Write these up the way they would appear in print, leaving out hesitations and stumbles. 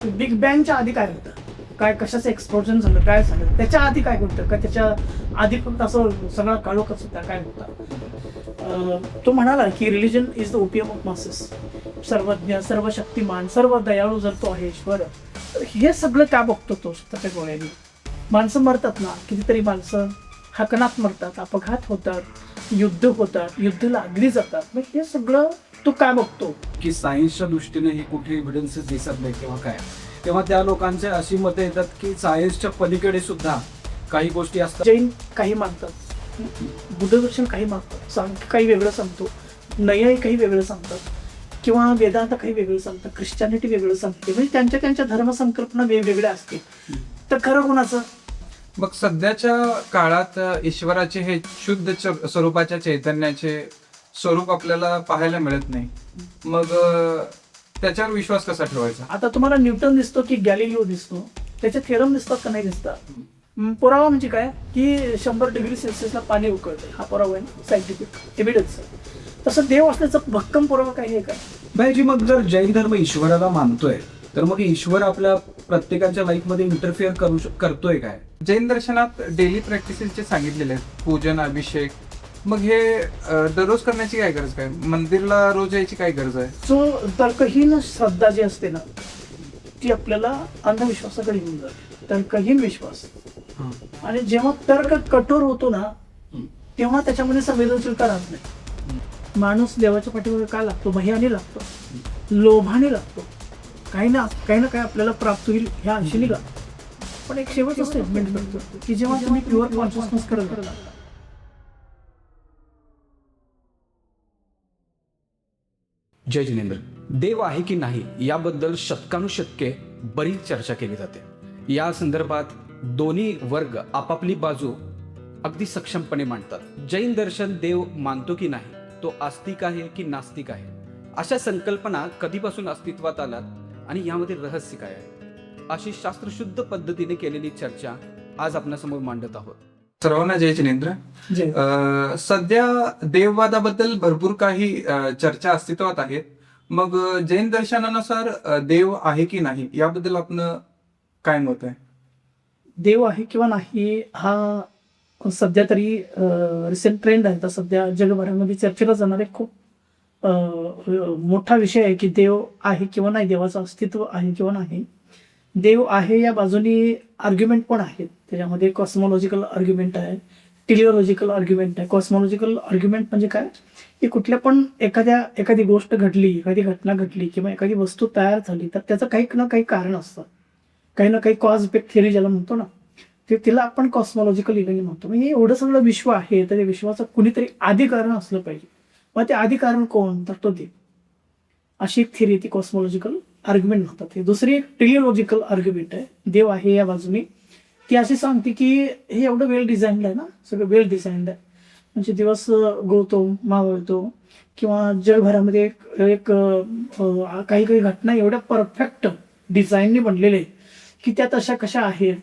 Big बँगच्या आधी काय होतं, काय कशाचं एक्सप्लोजन झालं, काय झालं त्याच्या आधी काय होतं, काय त्याच्या आधी फक्त असं सगळा काळोखच होता, काय होता. तो म्हणाला की religion is the opium of masses. सर्वज्ञ, सर्व शक्तिमान, सर्व दयाळू जर तो आहे ईश्वर, तर हे सगळं का बघतो तो त्याच्या डोळ्याने. माणसं मरतात ना, कितीतरी माणसं हकनात मरतात, अपघात होतात, युद्ध होतात, युद्ध लागली जातात, मग हे सगळं तो काय बघतो की सायन्सच्या दृष्टीने ही कुठे एव्हिडन्सेस दिसत नाही किंवा काय, तेव्हा त्या लोकांचे अशी मतं येतात की सायन्सच्या पलीकडे सुद्धा काही गोष्टी असतात. जैन काही मानतात, बुद्धदर्शन काही मानतात, सांख्य काही वेगळं सांगतो, नयई काही वेगळं सांगतात, किंवा वेदांत काही वेगळं सांगतात, ख्रिश्चॅनिटी वेगळं सांगते. म्हणजे त्यांच्या त्यांच्या धर्मसंकल्पना वेगवेगळ्या असतील. तर खरं कोणाचं? मग सध्याच्या काळात ईश्वराचे हे शुद्ध स्वरूपाच्या चैतन्याचे स्वरूप आपल्याला पाहायला मिळत नाही. मग त्याच्यावर विश्वास कसा ठेवायचा? आता तुम्हाला न्यूटन दिसतो की गॅलिलिओ दिसतो, त्याचे थेरम दिसतात का नाही दिसतात? पुरावा म्हणजे काय की 100 डिग्री सेल्सिअसला पाणी उकळते, हा पुरावा आहे, सायंटिफिक एव्हिडन्स. तसं देव असल्याचा भक्कम पुरावा काही आहे का? भाईजी, मग जर जैन धर्म ईश्वराला मानतोय तर मग ईश्वर आपल्या प्रत्येकाच्या लाईफमध्ये इंटरफिअर करतोय काय? जैन दर्शनात डेली प्रॅक्टिसेस सांगितलेले आहेत, पूजन, अभिषेक. मग हे दररोज करण्याची काय गरज, काय मंदिरला रोज यायची काय गरज आहे? जो तर्कहीन श्रद्धा जी असते ना, ती आपल्याला अंधविश्वासाकडे घेऊन जाते. तर्कहीन विश्वास. आणि जेव्हा तर्क कठोर होतो ना, तेव्हा त्याच्यामध्ये संवेदनशीलता राहत नाही. माणूस देवाच्या पाठीवर काय लागतो? भयाने लागतो, लोभाने लागतो, काही ना काय आपल्याला प्राप्त होईल ह्या आशेने लागतो. पण एक शेवटचं स्टेटमेंट करतो की जेव्हा तुम्ही प्युअर कॉन्शियसनेस कडे जय जिनेंद्र. देव आहे की नाही याबद्दल शतकानुशतके बरीच चर्चा केली जाते. या संदर्भात दोन्ही वर्ग आपापली बाजू अगदी सक्षमपणे मांडतात. जैन दर्शन देव मानतो की नाही, तो आस्तिक आहे की नास्तिक आहे, अशा संकल्पना कधीपासून अस्तित्वात आल्यात आणि यामध्ये रहस्य काय आहे, अशी शास्त्रशुद्ध पद्धतीने केलेली चर्चा आज आपणासमोर मांडत आहोत. सर्वांना जय जिनेंद्र. सध्या देववादाबद्दल भरपूर काही चर्चा अस्तित्वात आहेत. मग जैन दर्शनानुसार देव आहे की नाही याबद्दल आपण काय मत आहे? देव आहे किंवा नाही हा सध्या तरी रिसेंट ट्रेंड आहे. तर सध्या जगभरामध्ये चर्चेला जाणारे खूप मोठा विषय आहे की देव आहे किंवा नाही, देवाचं अस्तित्व आहे किंवा नाही. देव आहे या बाजूनी आर्ग्युमेंट पण आहेत. त्याच्यामध्ये कॉस्मॉलॉजिकल आर्ग्युमेंट आहे, टिलिओलॉजिकल आर्ग्युमेंट आहे. कॉस्मॉलॉजिकल आर्ग्युमेंट म्हणजे काय की कुठल्या पण एखादी गोष्ट घडली, एखादी घटना घडली किंवा एखादी वस्तू तयार झाली तर त्याचं काही ना काही कारण असतं, काही ना काही कॉज इफेक्ट थिअरी ज्याला म्हणतो ना, तिला आपण कॉस्मॉलॉजिकल इव्हेंट म्हणतो. म्हणजे एवढं सगळं विश्व आहे तर त्या विश्वाचं कुणीतरी आधी कारण असलं पाहिजे. मग ते आधी कारण कोण? तर तो देव. अशी एक थिअरी ती कॉस्मॉलॉजिकल आर्ग्युमेंट म्हणतात. हे दुसरी एक टिलिओलॉजिकल आर्ग्युमेंट आहे, देव आहे या बाजूने. ती अशी सांगते की हे एवढं वेल डिझाईन्ड आहे ना, सगळं वेल डिझाईन्ड आहे. म्हणजे दिवस गळतो, मावळतो, किंवा जगभरामध्ये एक काही घटना एवढ्या परफेक्ट डिझाईनने बनलेले आहे की त्या तशा कशा आहेत.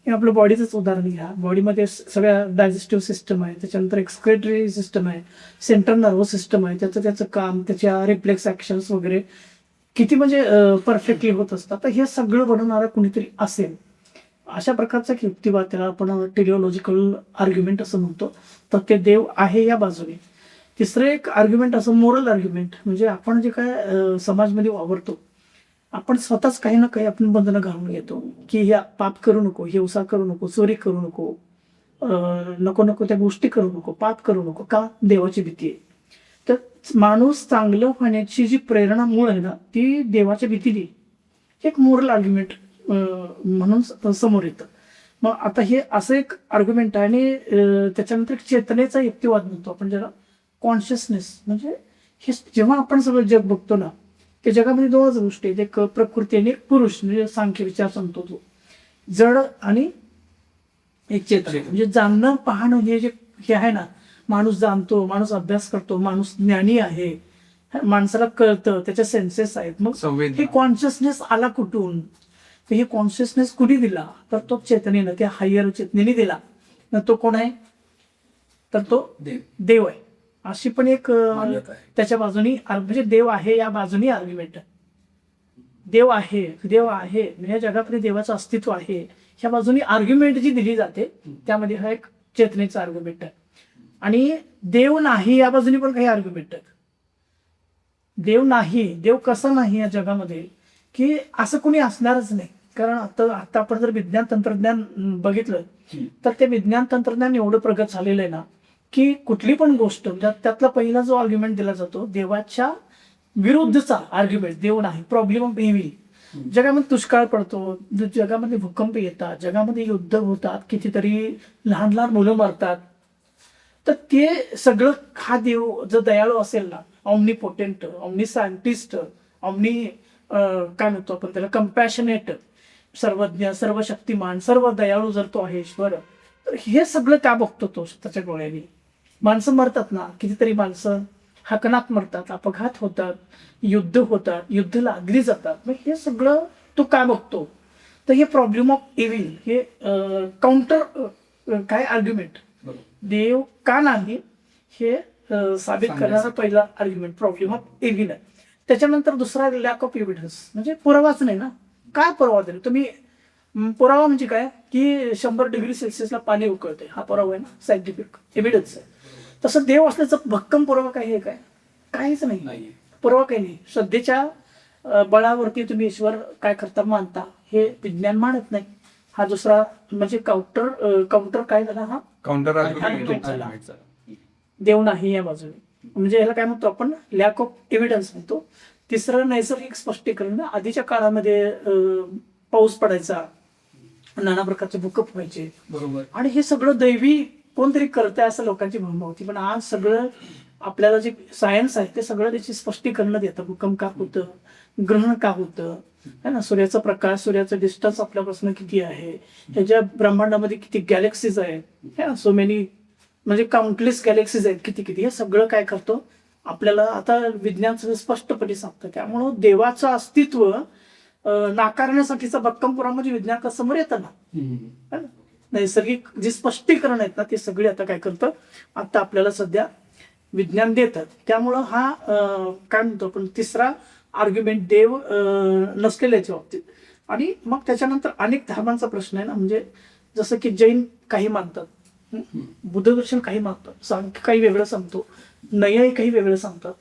आपलं बॉडीचंच उदाहरण घ्या. बॉडीमध्ये सगळ्या डायजेस्टिव्ह सिस्टम आहे, त्याच्यानंतर एक्सक्रेटरी सिस्टम आहे, सेंट्रल नर्वस सिस्टम आहे, त्याचं काम, त्याच्या रिफ्लेक्स ॲक्शन्स वगैरे किती म्हणजे परफेक्टली होत असतात. तर हे सगळं बनवणारं कुणीतरी असेल. अशा प्रकारचा एक युक्तिवाद, त्याला आपण टिलिओलॉजिकल आर्ग्युमेंट असं म्हणतो. तर ते देव आहे या बाजूने. तिसरं एक आर्ग्युमेंट असं मोरल आर्ग्युमेंट, म्हणजे आपण जे काय समाजमध्ये वावरतो, आपण स्वतःच काही ना काही आपण बंधनं घालून घेतो की हे पाप करू नको, हिंसा करू नको, चोरी करू नको, नको त्या गोष्टी करू नको, पाप करू नको. का? देवाची भीती आहे. तर माणूस चांगलं होण्याची जी प्रेरणा मूळ आहे ना, ती देवाच्या भीतीने एक मोरल आर्ग्युमेंट म्हणून समोर येतं. मग आता हे असं एक आर्ग्युमेंट आहे. आणि त्याच्यानंतर एक चेतनेचा युक्तिवाद म्हणतो आपण ज्याला, कॉन्शियसनेस. म्हणजे हे जेव्हा आपण सगळं जग बघतो ना, त्या जगामध्ये दोनच गोष्टी आहेत, एक प्रकृती आणि एक पुरुष. म्हणजे सांख्य विचार सांगतो तो, जड आणि एक चेतन. म्हणजे जाणणं, पाहणं हे आहे ना, माणूस जाणतो, माणूस अभ्यास करतो, माणूस ज्ञानी आहे, माणसाला कळतं, त्याच्या सेन्सेस आहेत. मग हे कॉन्शियसनेस आला कुठून? तर हे कॉन्शियसनेस कुणी दिला? तर तो चेतनेनं, त्या हायर चेतनेने दिला. तो कोण आहे? तर तो देव आहे. अशी पण एक त्याच्या बाजूनी म्हणजे देव आहे या बाजूनी आर्ग्युमेंट आहे. देव आहे ह्या जगामध्ये देवाचं अस्तित्व आहे, ह्या बाजूनी आर्ग्युमेंट जी दिली जाते त्यामध्ये हा एक चेतनेचा आर्ग्युमेंट आहे. आणि देव नाही या बाजूनी पण काही आर्ग्युमेंट आहेत. देव कसा नाही या जगामध्ये, की असं कोणी असणारच नाही. कारण आता आपण जर विज्ञान तंत्रज्ञान बघितलं तर ते विज्ञान तंत्रज्ञान एवढं प्रगत झालेलं आहे ना, की कुठली पण गोष्ट त्यातला पहिला जो आर्ग्युमेंट दिला जातो देवाच्या विरुद्धचा आर्ग्युमेंट, देव नाही, प्रॉब्लेम ऑफ इव्हिल. जगामध्ये दुष्काळ पडतो, जगामध्ये भूकंप येतात, जगामध्ये युद्ध होतात, कितीतरी लहान लहान मुलं मरतात. तर ते सगळं हा देव जर दयाळू असेल ना, ऑमनीपोटेंट, ऑमनी सायंटिस्ट, ऑमनी काय म्हणतो आपण त्याला, कम्पॅशनेट, सर्वज्ञ, सर्व शक्तिमान, सर्व दयाळू जर तो आहे ईश्वर, तर हे सगळं का बघतो तो त्याच्या डोळ्यांनी? माणसं मरतात ना, कितीतरी माणसं हकनात मरतात, अपघात होतात, युद्ध होतात, युद्ध लादली जातात. मग हे सगळं तो का बघतो? तर हे प्रॉब्लेम ऑफ इव्हिल, हे काउंटर काय आर्ग्युमेंट, देव का नाही हे साबित करणारा पहिला आर्ग्युमेंट प्रॉब्लेम ऑफ इव्हिल आहे. त्याच्यानंतर दुसरा लॅक ऑफ एव्हिडन्स, म्हणजे पुरावाच नाही ना. काय पुरावा दिला तुम्ही? पुरावा म्हणजे काय, की 100 डिग्री सेल्सिअसला पाणी उकळते, हा पुरावा आहे ना, सायंटिफिक एव्हिडन्स आहे. तसं देव असल्याचं भक्कम पुरावा काही आहे काय? काहीच नाही. पुरावा काही नाही. श्रद्धेच्या बळावरती तुम्ही ईश्वर काय करता मानता हे विज्ञान मानत नाही. हा दुसरा म्हणजे काउंटर काय झाला, हा काउंटर argument झाला. देव नाही या बाजूने, म्हणजे याला काय म्हणतो आपण, लॅक ऑफ एव्हिडन्स म्हणतो. तिसरं नैसर्गिक स्पष्टीकरण. आधीच्या काळामध्ये पाऊस पडायचा, नाना प्रकारचे भूकंप व्हायचे, बरोबर. आणि हे सगळं दैवी कोणतरी करतंय असं लोकांची भावना होती. पण आज सगळं आपल्याला जे सायन्स आहे ते सगळं त्याची स्पष्टीकरण देतं. भूकंप का होतं, ग्रहण का होतं, है ना, सूर्याचा प्रकाश, सूर्याचं डिस्टन्स आपल्यापासून किती आहे, ह्याच्या ब्रह्मांडामध्ये किती गॅलेक्सीज आहेत, है ना, सो मेनी, म्हणजे काउंटलेस गॅलेक्सीज आहेत, किती हे सगळं काय करतो आपल्याला आता विज्ञान स्पष्टपणे सांगतं. त्यामुळं देवाचं अस्तित्व नाकारण्यासाठीचा भक्कम पुरावा म्हणजे विज्ञान समोर येतं ना. नैसर्गिक जे स्पष्टीकरण आहेत ना ते सगळे आता काय करतं, आता आपल्याला सध्या विज्ञान देतात. त्यामुळं हा काय म्हणतो आपण तिसरा आर्ग्युमेंट देव नसलेल्याच्या बाबतीत. आणि मग त्याच्यानंतर अनेक धर्मांचा प्रश्न आहे ना, म्हणजे जसं की जैन काही मानतात, बुद्ध दर्शन काही मानतात, सांख्य काही वेगळं सांगतो, नयय काही वेगळं सांगतात,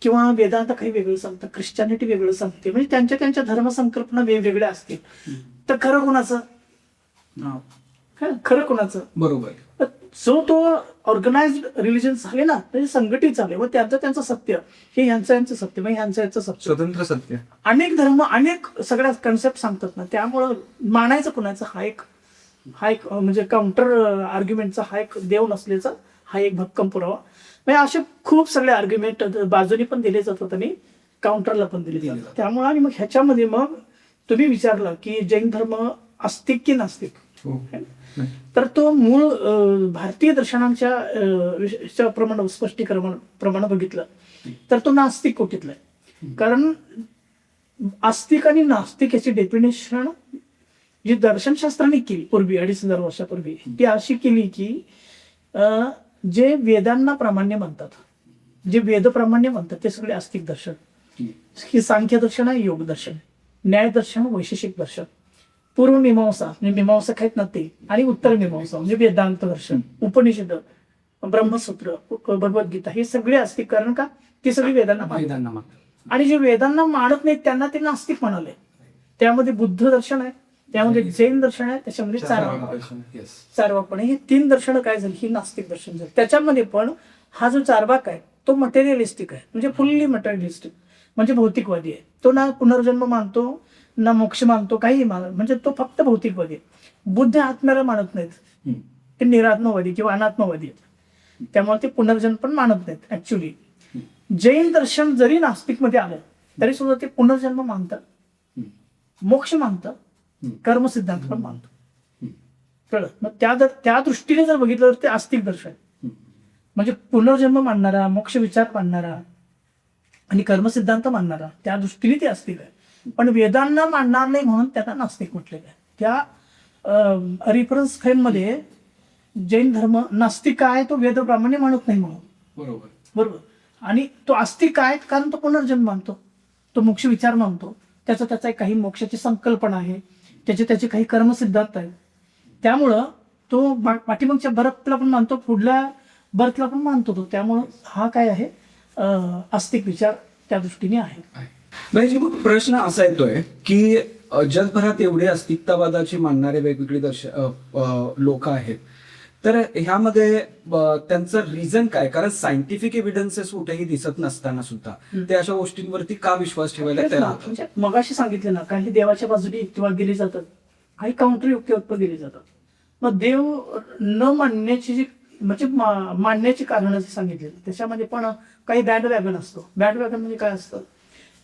किंवा वेदांत काही वेगळं सांगतात, ख्रिश्चॅनिटी वेगळं सांगते. म्हणजे त्यांच्या धर्मसंकल्पना वेगवेगळ्या असतील. तर खरं कोणाचं? खरं कोणाचं? बरोबर. जो तो ऑर्गनाइज्ड रिलिजन झाले ना, म्हणजे संघटित झाले, व त्यांचं सत्य हे यांचं सत्य, मग यांचं सत्य, स्वतंत्र सत्य. अनेक धर्म अनेक सगळ्या कन्सेप्ट सांगतात ना. त्यामुळं मानायचं कोणाचं हा एक म्हणजे काउंटर आर्ग्युमेंटचा हा एक देव नसल्याचा हा एक भक्कम पुरावा. म्हणजे असे खूप सगळे आर्ग्युमेंट बाजूनी पण दिले जातात आणि काउंटरला पण दिले जातात. त्यामुळे आणि मग ह्याच्यामध्ये मग तुम्ही विचारलं की जैन धर्म आस्तिक की नास्तिक, तर तो मूळ भारतीय दर्शनांच्या प्रमाण स्पष्टीकरण प्रमाणे बघितलं तर तो नास्तिक कोटीतला आहे. कारण आस्तिक आणि नास्तिक याची डेफिनेशन जी दर्शनशास्त्राने केली पूर्वी 2500 वर्षापूर्वी, ती अशी केली की जे वेदांना प्रामाण्य म्हणतात, जे वेद प्रामाण्य म्हणतात ते सगळे आस्तिक दर्शन. ही सांख्य दर्शन आहे, योग दर्शन, न्याय दर्शन, वैशेषिक दर्शन, पूर्व मीमांसा म्हणजे मीमांसा आहेत ना ते, आणि उत्तर मीमांसा म्हणजे वेदांत दर्शन, उपनिषद, ब्रह्मसूत्र, भगवद्गीता, हे सगळे आस्तिक. कारण का ती सगळी वेदांना मानतात. आणि जे वेदांना मानत नाहीत त्यांना ते नास्तिक म्हणाले. त्यामध्ये बुद्ध दर्शन आहे, त्यामध्ये जैन दर्शन आहे, त्याच्यामध्ये चारवाक. हे 3 दर्शन काय झाली, ही नास्तिक दर्शन झाली. त्याच्यामध्ये पण हा जो चारवाक आहे तो मटेरियलिस्टिक आहे, म्हणजे फुल्ली मटेरियलिस्टिक, म्हणजे भौतिकवादी आहे. तो ना पुनर्जन्म मानतो ना मोक्ष मानतो, काही मानत, म्हणजे तो फक्त भौतिकवादी आहे. बुद्ध आत्म्याला मानत नाहीत, ते निरात्मवादी किंवा अनात्मवादी आहेत. त्यामुळे ते पुनर्जन्म पण मानत नाहीत. ऍक्च्युली जैन दर्शन जरी नास्तिक मध्ये आलं तरी सुद्धा ते पुनर्जन्म मानतात, मोक्ष मानतात, कर्म सिद्धांत पण मानतो. कळलं? मग त्या दृष्टीने जर बघितलं तर ते आस्तिक दर्शन, म्हणजे पुनर्जन्म मानणारा, मोक्ष विचार मानणारा आणि कर्मसिद्धांत मानणारा, त्या दृष्टीने ते आस्तिक आहे. पण वेदांना मानणार नाही म्हणून त्यांना नास्तिक म्हटलेलं आहे. त्या रेफरन्स फ्रेममध्ये जैन धर्म नास्तिक आहे, तो वेद प्रामाण्य मानत नाही म्हणून. बरोबर. आणि तो आस्तिक आहे कारण तो पुनर्जन्म मानतो, तो मोक्ष विचार मानतो, त्याचा एक काही मोक्षाची संकल्पना आहे, त्याचे काही कर्मसिद्धांत आहेत. त्यामुळं तो पाठीमागच्या बर्थला पण मानतो, पुढल्या बर्थला पण मानतो तो. त्यामुळं हा काय आहे आस्तिक विचार त्या दृष्टीने आहे. भाईजी, मग प्रश्न असा येतोय की जगभरात एवढे अस्तित्ववादाची मानणारे वेगवेगळे लोक आहेत, तर ह्यामध्ये त्यांचं रिझन काय? कारण सायंटिफिक एव्हिडन्सेस कुठेही दिसत नसताना सुद्धा ते अशा गोष्टींवरती का विश्वास ठेवायला तयार होतात? म्हणजे मगाशी सांगितले ना, काही देवाच्या बाजूने युक्तिवाद गेली जातात, काही काउंटर युक्तिवाद गेली जातात. मग देव न मानण्याची जी म्हणजे मानण्याची कारण जे सांगितले त्याच्यामध्ये पण काही बॅड वॅगन असतो. बॅड वॅगन म्हणजे काय असतं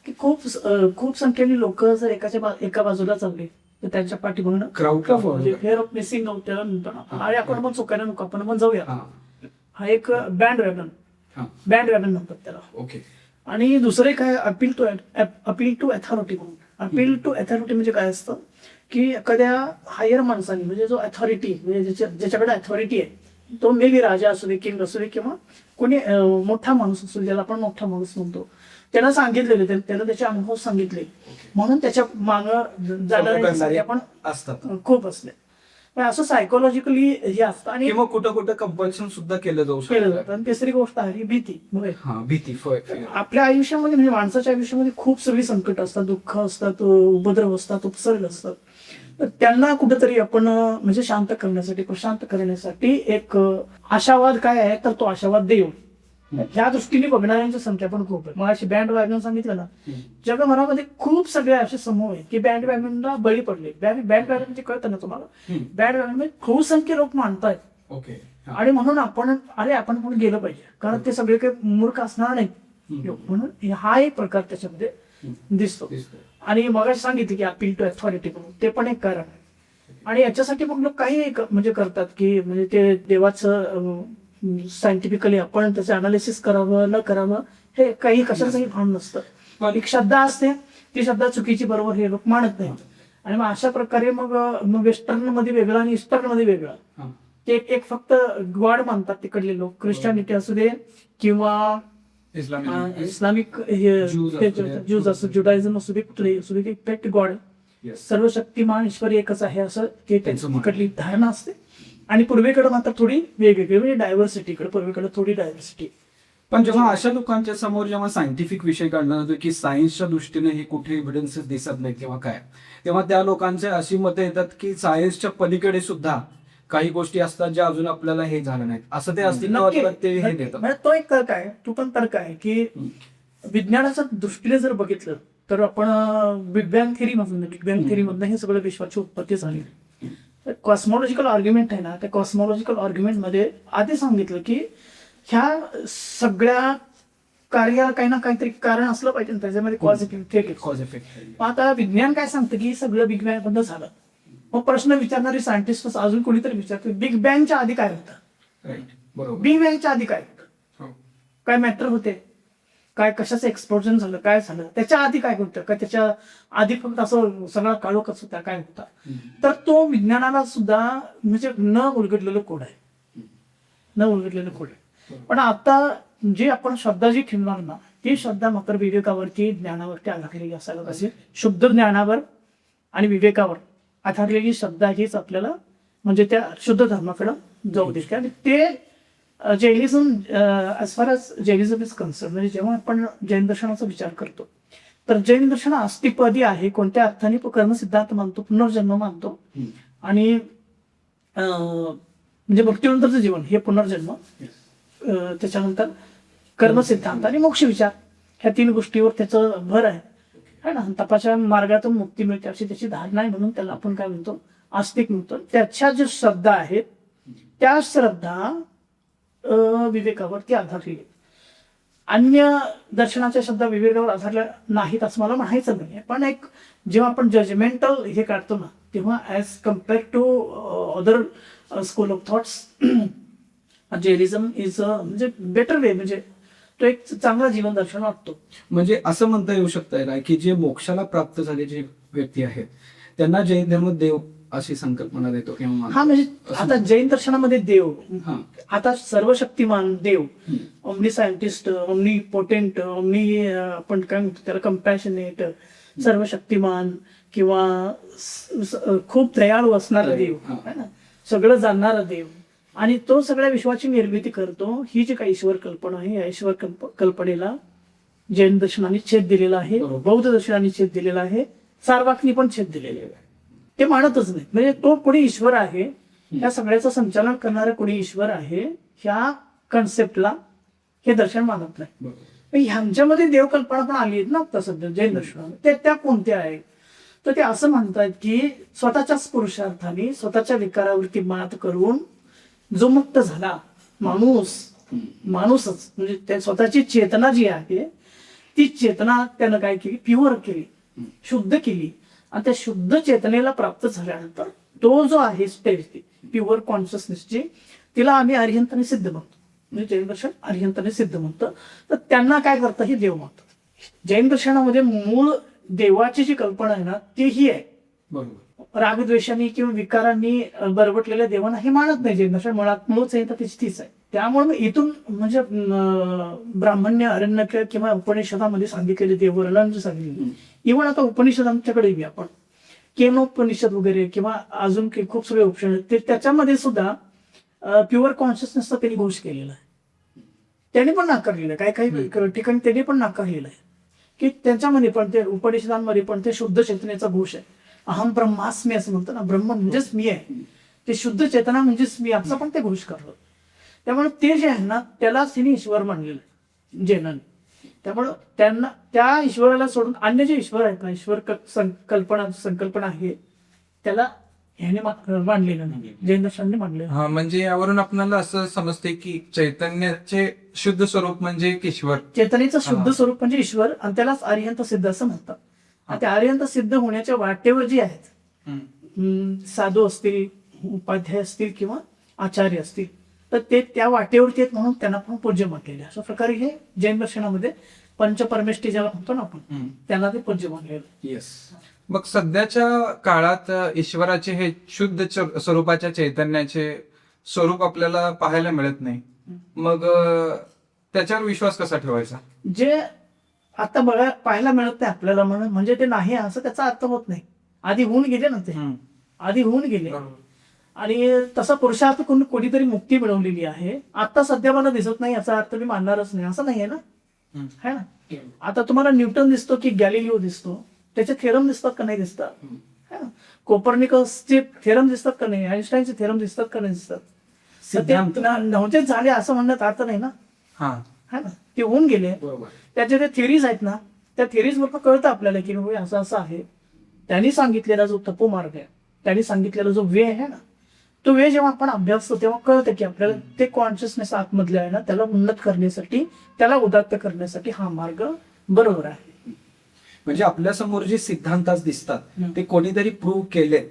की खूप संख्येने लोक जर एका बाजूला चालले तर त्यांच्या पाठीमागून Crowd म्हणजे फेअर ऑफ मिसिंग आउट त्याला म्हणतो ना, अरे आपण पण चुकायला नको, आपण पण जाऊया. हा एक बँड वॅगन म्हणतात त्याला. ओके. आणि दुसरे काय अपील टू अथॉरिटी म्हणून. अपील टू अथॉरिटी म्हणजे काय असतं की एखाद्या हायर माणसाने म्हणजे जो अथॉरिटी म्हणजे ज्याच्याकडे अथॉरिटी आहे, तो मे बी राजा असू दे, किंग असू दे, किंवा कोणी मोठा माणूस असू दे, ज्याला आपण मोठा माणूस म्हणतो, त्याला सांगितलेले, त्याला त्याचे अनुभव सांगितले, म्हणून त्याच्या मागं जाणारे आपण असतात खूप असले. पण असं सायकोलॉजिकली हे असतं. आणि किंवा कुठं कंपल्शन सुद्धा केलं जाऊ केलं जातं. आणि तिसरी गोष्ट आहे भीती. भीती. आपल्या आयुष्यामध्ये म्हणजे माणसाच्या आयुष्यामध्ये खूप सगळी संकट असतात, दुःख असतात, उपद्रव असतात, उपसर्ग असतात. तर त्यांना कुठेतरी आपण म्हणजे शांत करण्यासाठी, प्रशांत करण्यासाठी एक आशावाद काय आहे, तर तो आशावाद देव. ह्या दृष्टीने बघणाऱ्यांची संख्या पण खूप आहे. मग अशी बँड वॅगन सांगितलं ना, जगभरामध्ये खूप सगळे असे समूह आहेत की बँड वॅगनला बळी पडले. बँड वॅगन म्हणजे कळतं ना तुम्हाला, बँड वॅगन म्हणजे बहुसंख्य लोक मानतायत. ओके. आणि म्हणून आपण पण गेलं पाहिजे, कारण ते सगळे काही मूर्ख असणार नाहीत. म्हणून हा एक प्रकार त्याच्यामध्ये दिसतो. आणि मग सांगितलं की अपील टू अथॉरिटी म्हणून, ते पण एक कारण आहे. आणि याच्यासाठी मग लोक काही म्हणजे करतात की म्हणजे ते देवाचं सायंटिफिकली आपण त्याचं अनालिसिस करावं न करावं हे काही कशाचंही भान नसतं. पण एक श्रद्धा असते, ती श्रद्धा चुकीची बरोबर हे लोक मानत नाहीत. आणि मग अशा प्रकारे मग वेस्टर्न मध्ये वेगळं आणि ईस्टर्न मध्ये वेगळं. ते एक फक्त गॉड मानतात तिकडले लोक, ख्रिश्चनिटी असू दे किंवा इस्लामिक ज्यूज असू, जुडायझम असू दे, कुठले असू दे, इफेक्ट गॉड सर्वशक्तिमान ईश्वर एकच आहे असं ते तिकडली धारणा असते. आणि पूर्वेकडे मात्र थोडी वेगवेगळी म्हणजे डायव्हर्सिटी, इकडे पूर्वेकडे थोडी डायव्हर्सिटी. पण जेव्हा अशा लोकांच्या समोर जेव्हा सायंटिफिक विषय काढला जातो की सायन्सच्या दृष्टीने हे कुठे एव्हिडन्सेस दिसत नाही किंवा काय, तेव्हा त्या लोकांचे अशी मतं येतात की सायन्सच्या पलीकडे सुद्धा काही गोष्टी असतात ज्या अजून आपल्याला हे झालं नाहीत, असं ते अस्तित्वात ते हे देतात. तो एक तर्क आहे, तो पण तर्क आहे की विज्ञानाच्या दृष्टीने जर बघितलं तर आपण बिग बँग थेरीमधून हे सगळं विश्वाची उत्पत्ती झाली. कॉस्मॉलॉजिकल आर्ग्युमेंट आहे ना, त्या कॉस्मॉलॉजिकल आर्ग्युमेंट मध्ये आधी सांगितलं की ह्या सगळ्या कार्याला काही ना काहीतरी कारण असलं पाहिजे, त्याच्यामध्ये कॉज इफेक्ट. आता विज्ञान काय सांगतं की सगळं बिग बँग बंद झालं. मग प्रश्न विचारणारे सायंटिस्ट अजून कोणीतरी विचारतो बिग बँगच्या आधी काय होतं, बिग बँगच्या आधी काय होतं, काय मॅटर होते, काय कशाचं एक्सप्लोजन झालं, काय झालं, त्याच्या आधी काय होतं, काय त्याच्या आधी फक्त असं सगळा काळोखच होता, काय होता. तर तो विज्ञानाला सुद्धा म्हणजे न उलगडलेलं कोड आहे. पण आता जी आपण श्रद्धा जी ठेवणार ना, ती श्रद्धा मात्र विवेकावरती, ज्ञानावरती आधारलेली असायला पाहिजे. शुद्ध ज्ञानावर आणि विवेकावर आधारलेली श्रद्धा हीच आपल्याला म्हणजे त्या शुद्ध धर्माकडे जाऊ देते. आणि ते Jainism, as far as Jainism is concern, म्हणजे जेव्हा आपण जैन दर्शनाचा विचार करतो तर जैन दर्शन अस्तित्ववादी आहे. कोणत्या अर्थाने कर्मसिद्धांत मानतो, पुनर्जन्म मानतो. आणि म्हणजे भक्तिवंताचं जीवन हे पुनर्जन्म, त्याच्यानंतर कर्मसिद्धांत आणि मोक्ष विचार, ह्या तीन गोष्टीवर त्याचं भर आहे ना. तपाच्या मार्गातून मुक्ती मिळते अशी त्याची धारणा आहे, म्हणून त्याला आपण काय म्हणतो, आस्तिक म्हणतो. त्याच्या ज्या श्रद्धा आहेत त्या श्रद्धा विवेकावरती आधारलेली. अन्य दर्शनाच्या श्रद्धा विवेकावर आधारल्या नाहीत असं मला म्हणायचं नाही. पण एक जेव्हा आपण जजमेंटल हे काढतो ना, तेव्हा as compared to other school of thoughts Jainism is म्हणजे बेटर वे, म्हणजे तो एक चांगला जीवन दर्शन वाटतो. म्हणजे असं म्हणता येऊ शकतं की जे मोक्षाला प्राप्त झाले जे व्यक्ती आहेत त्यांना जैन धर्म देव अशी संकल्पना देतो किंवा हा. म्हणजे आता जैन दर्शनामध्ये देव, आता सर्वशक्तिमान देव, omniscient, omnipotent, omni आपण काय म्हणतो त्याला, कम्पॅशनेट, सर्वशक्तिमान किंवा खूप दयाळू असणारा देव है ना, सगळं जाणणारा देव, आणि तो सगळ्या विश्वाची निर्मिती करतो. ही जी काही ईश्वर कल्पना आहे, या ईश्वर कल्पनेला जैन दर्शनाने छेद दिलेला आहे, बौद्ध दर्शनाने छेद दिलेला आहे, चार्वाकनी पण छेद दिलेले आहे. ते मानतच नाही. म्हणजे तो कोणी ईश्वर आहे, या सगळ्याचं संचालन करणारा कोणी ईश्वर आहे, ह्या कन्सेप्टला हे दर्शन मानत नाही. ह्यांच्यामध्ये देवकल्पना पण आली आहेत ना आता सध्या जैन दर्शनामध्ये. त्या कोणत्या आहेत? तर ते असं म्हणतात की स्वतःच्याच पुरुषार्थाने स्वतःच्या विकारावरती मात करून जो मुक्त झाला माणूसच, म्हणजे त्या स्वतःची चेतना जी आहे ती चेतना त्यानं काय केली, प्युअर केली, शुद्ध केली. आणि त्या शुद्ध चेतनेला प्राप्त झाल्यानंतर तो जो आहे स्टेज, ती प्युअर कॉन्शियसनेसची, तिला आम्ही अर्यंताने सिद्ध म्हणतो. म्हणजे जैन दर्शन अर्यंताने सिद्ध म्हणतं. तर त्यांना काय करतं, हे देव म्हणतात. जैन दर्शनामध्ये मूळ देवाची जी कल्पना आहे ना, ती ही आहे. बरोबर. रागद्वेषांनी किंवा विकारांनी बरबटलेल्या देवांना हे मानत नाही जैन दर्शन. मुळात मूळच आहे तर तीच आहे. त्यामुळे इथून म्हणजे ब्राह्मण्य, अरण्यक किंवा उपनिषदामध्ये सांगितलेले देव, वर्णन सांगितले. इव्हन आता उपनिषदांच्याकडे बी आपण केनोपनिषद वगैरे किंवा अजून खूप सगळे ऑप्शन आहेत, ते त्याच्यामध्ये सुद्धा प्युअर कॉन्शियसनेसचा त्यांनी घोष केलेला आहे. त्यांनी पण नाकारलेलं आहे. काही ठिकाणी त्यांनी पण नाकारलेलं आहे की त्यांच्यामध्ये पण, ते उपनिषदांमध्ये पण ते शुद्ध चेतनेचा घोष आहे. अहम ब्रह्मास्मी असं म्हणतो ना, ब्रह्म म्हणजेच मी आहे, ते शुद्ध चेतना म्हणजेच मी, असं पण ते घोष करतो. त्यामुळे ते जे आहे ना, त्यालाच तिने ईश्वर मानलेलं आहे जैनांनी. त्यामुळं त्यांना त्या ईश्वराला सोडून अन्य जे ईश्वर आहेत ना, ईश्वर संकल्पना आहे, त्याला ह्याने मानलेलं नाही, जैन दर्शनाने मानलेलं. हा, म्हणजे यावरून आपल्याला असं समजते की चैतन्याचे शुद्ध स्वरूप म्हणजे एक ईश्वर, चेतनेचं शुद्ध स्वरूप म्हणजे ईश्वर, आणि त्यालाच आर्यंत सिद्ध असं म्हणतात. आणि त्या आर्यंत सिद्ध होण्याच्या वाटेवर जे आहेत, साधू असतील, उपाध्याय असतील किंवा आचार्य असतील, तर ते त्या वाटेवरती आहेत म्हणून त्यांना पण पूज्य मानलेले. अशा प्रकारे हे जैन दर्शनामध्ये पंचपरमेष्ठी ज्याला म्हणतो ना आपण, त्यांना ते पूज्य मानलेलं. येस. मग सध्याच्या काळात ईश्वराचे हे शुद्ध स्वरूपाच्या चैतन्याचे स्वरूप आपल्याला पाहायला मिळत नाही. मग त्याच्यावर विश्वास कसा ठेवायचा? जे आता पाहायला मिळत नाही आपल्याला म्हणून म्हणजे ते नाही असं त्याचा अर्थ होत नाही. आधी होऊन गेले ना, ते आधी होऊन गेले. आणि तसा पुरुषार्थ कोणीतरी मुक्ती मिळवलेली आहे. आता सध्या मला दिसत नाही, याचा अर्थ मी मानणारच नाही असं नाहीये ना, है ना. आता तुम्हाला न्यूटन दिसतो की गॅलिलिओ दिसतो, त्याचे थेरम दिसतात का नाही दिसतात, है ना. कोपर्निकसचे थेरम दिसतात का नाही, आईन्स्टाईनचे थेरम दिसतात का नाही दिसतात. नव्हतेच झाले असं म्हणण्यात अर्थ नाही ना, है ना. ते होऊन गेले. त्याचे जे थिअरीज आहेत ना, त्या थिअरीज वरनं कळतं आपल्याला की असं असं आहे. त्यांनी सांगितलेला जो तपोमार्ग आहे, त्यांनी सांगितलेला जो वे आहे ना, तो वे जेव्हा आपण अभ्यासतो तेव्हा कळतं की आपल्याला ते कॉन्शियसनेस आतमधले आहे ना, त्याला उन्नत करण्यासाठी, त्याला उदात्त करण्यासाठी हा मार्ग बरोबर आहे. म्हणजे आपल्या समोर जे सिद्धांत आज दिसतात ते कोणीतरी प्रूव्ह केले,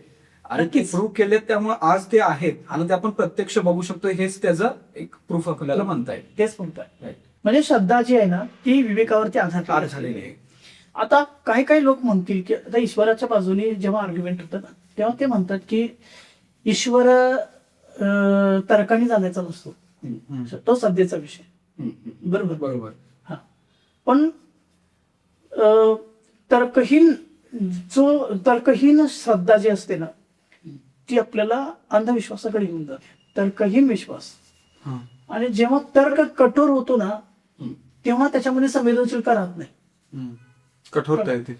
आणि ते प्रूव्ह केले त्यामुळे आज ते आहेत आणि ते आपण प्रत्यक्ष बघू शकतो. हेच त्याचं एक प्रूफ आपल्याला म्हणता येईल. तेच म्हणताय. म्हणजे श्रद्धा जी आहे ना, ती विवेकावरती आधार झालेली आहे. आता काही लोक म्हणतील की आता ईश्वराच्या बाजूने जेव्हा आर्ग्युमेंट होतं ना, तेव्हा ते म्हणतात की ईश्वर तर्काने जाण्याचा नसतो, तो सध्याचा विषय. बरोबर. हा, पण तर्कहीन श्रद्धा जी असते ना, ती आपल्याला अंधविश्वासाकडे घेऊन जाते. तर्कहीन विश्वास. आणि जेव्हा तर्क कठोर होतो ना, तेव्हा त्याच्यामध्ये संवेदनशीलता राहत नाही, कठोरता येते.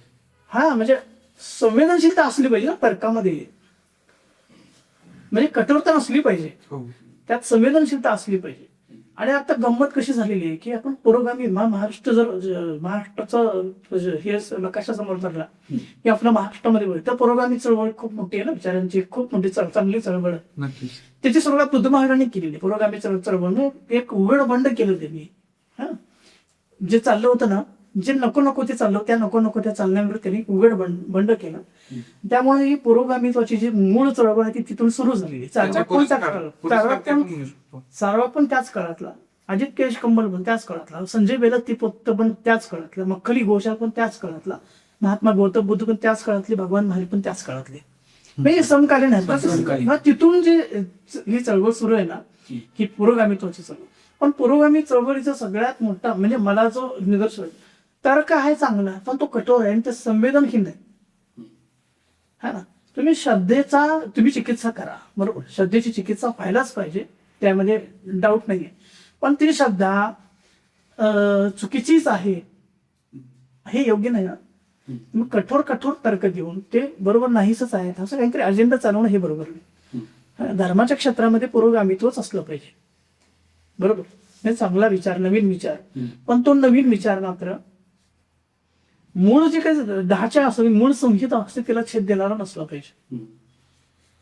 हा, म्हणजे संवेदनशीलता असली पाहिजे ना तर्कामध्ये, म्हणजे कठोरता नसली पाहिजे, त्यात संवेदनशीलता असली पाहिजे. आणि आता गंमत कशी झालेली आहे की आपण पुरोगामी महाराष्ट्र, जर महाराष्ट्राचा हे नकाशासमोर धरला की आपल्या महाराष्ट्रामध्ये बघ तर पुरोगामी चळवळ खूप मोठी आहे ना, विचारांची खूप मोठी चांगली चळवळ. त्याची सुरुवात बुद्ध महाराजांनी केलेली. पुरोगामी चळवळ एक उघड बंड केलं त्यांनी. हा, जे चाललं होतं ना, जे नको ते चाललं, त्या नको त्या चालण्यावर त्यांनी उघड बंड केलं. त्यामुळे ही पुरोगामित्वाची जी मूळ चळवळ आहे ती तिथून सुरू झालेली. सारवाक पण त्याच काळातला, अजित केश कंबल पण त्याच काळातला, संजय बेलत्तीपोत्त पण त्याच काळातला, मक्खली घोषाल पण त्याच काळातला, महात्मा गौतम बुद्ध पण त्याच काळातले, भगवान महावीर पण त्याच काळातले. म्हणजे समकालीन आहेत. तिथून जे ही चळवळ सुरू आहे ना, ही पुरोगामित्वाची चळवळ. पण पुरोगामी चळवळीचा सगळ्यात मोठा म्हणजे मला जो निदर्शन तर्क आहे चांगला, पण तो कठोर आहे आणि ते संवेदनहीन आहे. है ना. तुम्ही चिकित्सा करा, बरोबर, श्रद्धेची चिकित्सा व्हायलाच पाहिजे, त्यामध्ये डाऊट नाहीये. पण ती श्रद्धा चुकीचीच आहे हे योग्य नाही ना. मग कठोर तर्क देऊन ते बरोबर नाहीच आहे असं काहीतरी अजेंडा चालवणं हे बरोबर नाही. धर्माच्या क्षेत्रामध्ये पुरोगामित्वच असलं पाहिजे, बरोबर. हे चांगला विचार, नवीन विचार, पण तो नवीन विचार मात्र मूळ जे काही 10च्या असं मूळ संहिता असते त्याला छेद देणारा नसला पाहिजे.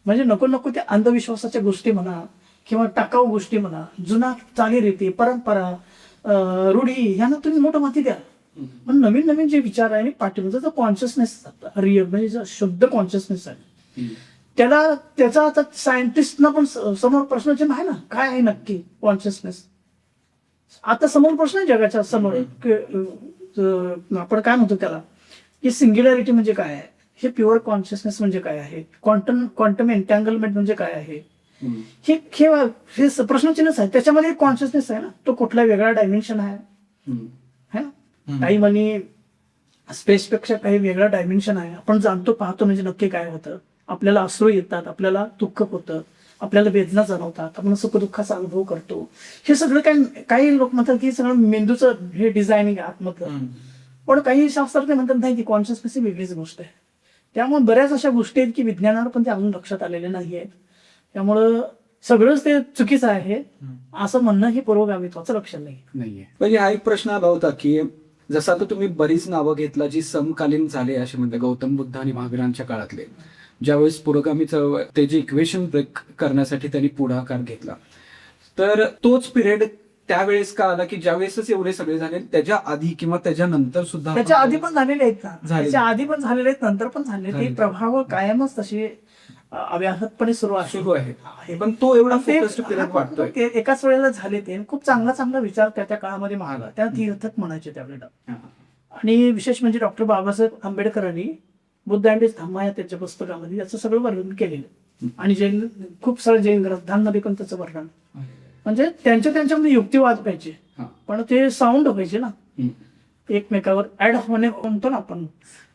म्हणजे नको त्या अंधविश्वासाच्या गोष्टी म्हणा किंवा टाकाऊ गोष्टी म्हणा, जुना चालीरीती, परंपरा, रूढी यांना तुम्ही मोठं माती द्या. पण नवीन जे विचार आहे आणि पाठीमागचा जो कॉन्शियसनेस रिअल म्हणजे जो शुद्ध कॉन्शियसनेस आहे त्याचा आता सायंटिस्टना पण समोर प्रश्नचिन्ह आहे ना, काय आहे नक्की कॉन्शियसनेस. आता समोर प्रश्न आहे जगाच्या समोर, आपण काय म्हणतो त्याला, की सिंग्युलॅरिटी म्हणजे काय आहे, हे प्युअर कॉन्शियसनेस म्हणजे काय आहे, क्वांटम एन्टँगलमेंट म्हणजे काय आहे, हे प्रश्नचिन्हच आहे. त्याच्यामध्ये कॉन्शियसनेस आहे ना, तो कुठला वेगळा डायमेन्शन आहे ना. टाइम आणि स्पेसपेक्षा काही वेगळा डायमेन्शन आहे. आपण जाणतो, पाहतो, म्हणजे नक्की काय होतं. आपल्याला अश्रू येतात, आपल्याला दुःख होतं, आपल्याला वेदना जाणवतात, आपण सुखदुःखाचा अनुभव करतो. हे सगळं काही लोक म्हणतात की सगळं मेंदूचं हे डिझायनिंग आहे आतमधलं, पण काही शास्त्रज्ञ म्हणतात नाही, की कॉन्शियसनेस ही वेगळीच गोष्ट आहे. त्यामुळे बऱ्याच अशा गोष्टी आहेत की विज्ञानाला पण ते अजून लक्षात आलेले नाही आहेत. त्यामुळं सगळंच ते चुकीचं आहे असं म्हणणं हे पुरोगामित्वाचं लक्षण नाहीये. म्हणजे हा एक प्रश्न आला होता की जसं आता तुम्ही बरीच नावं घेतला जी समकालीन झाले असे म्हणते, गौतम बुद्ध आणि महावीरांच्या काळातले, ज्यावेळेस पुरोगामी चळवळ ते जे इक्वेशन ब्रेक करण्यासाठी त्यांनी पुढाकार घेतला, तर तोच पिरियड त्यावेळेस का आला की ज्यावेळेसच एवढे सगळे झाले, त्याच्या आधी किंवा त्याच्यानंतर सुद्धा त्याच्या आधी पण झालेले आहेत ना, त्याच्या आधी पण झालेले आहेत, नंतर पण झाले. ते प्रभाव कायमच तसे अव्याहतपणे सुरू आहे. पण तो एवढा फोकस्ड पिरियड वाटतोय. ते एकाच वेळेला झाले ते खूप चांगला विचार त्या काळामध्ये मागला, त्या तीर्थक म्हणायचे त्यावेळेला. आणि विशेष म्हणजे डॉक्टर बाबासाहेब आंबेडकरांनी बुद्ध अँड हिज धम्मा या त्याच्या पुस्तकामध्ये याचं सगळं वर्णन केलेलं. आणि खूप सारे जैन ग्रंथांमध्ये पण त्याचं वर्णन, म्हणजे त्यांच्यामध्ये युक्तिवाद पाहिजे, पण ते साऊंड पाहिजे ना, एकमेकावर ऍड होणे म्हणतो ना आपण,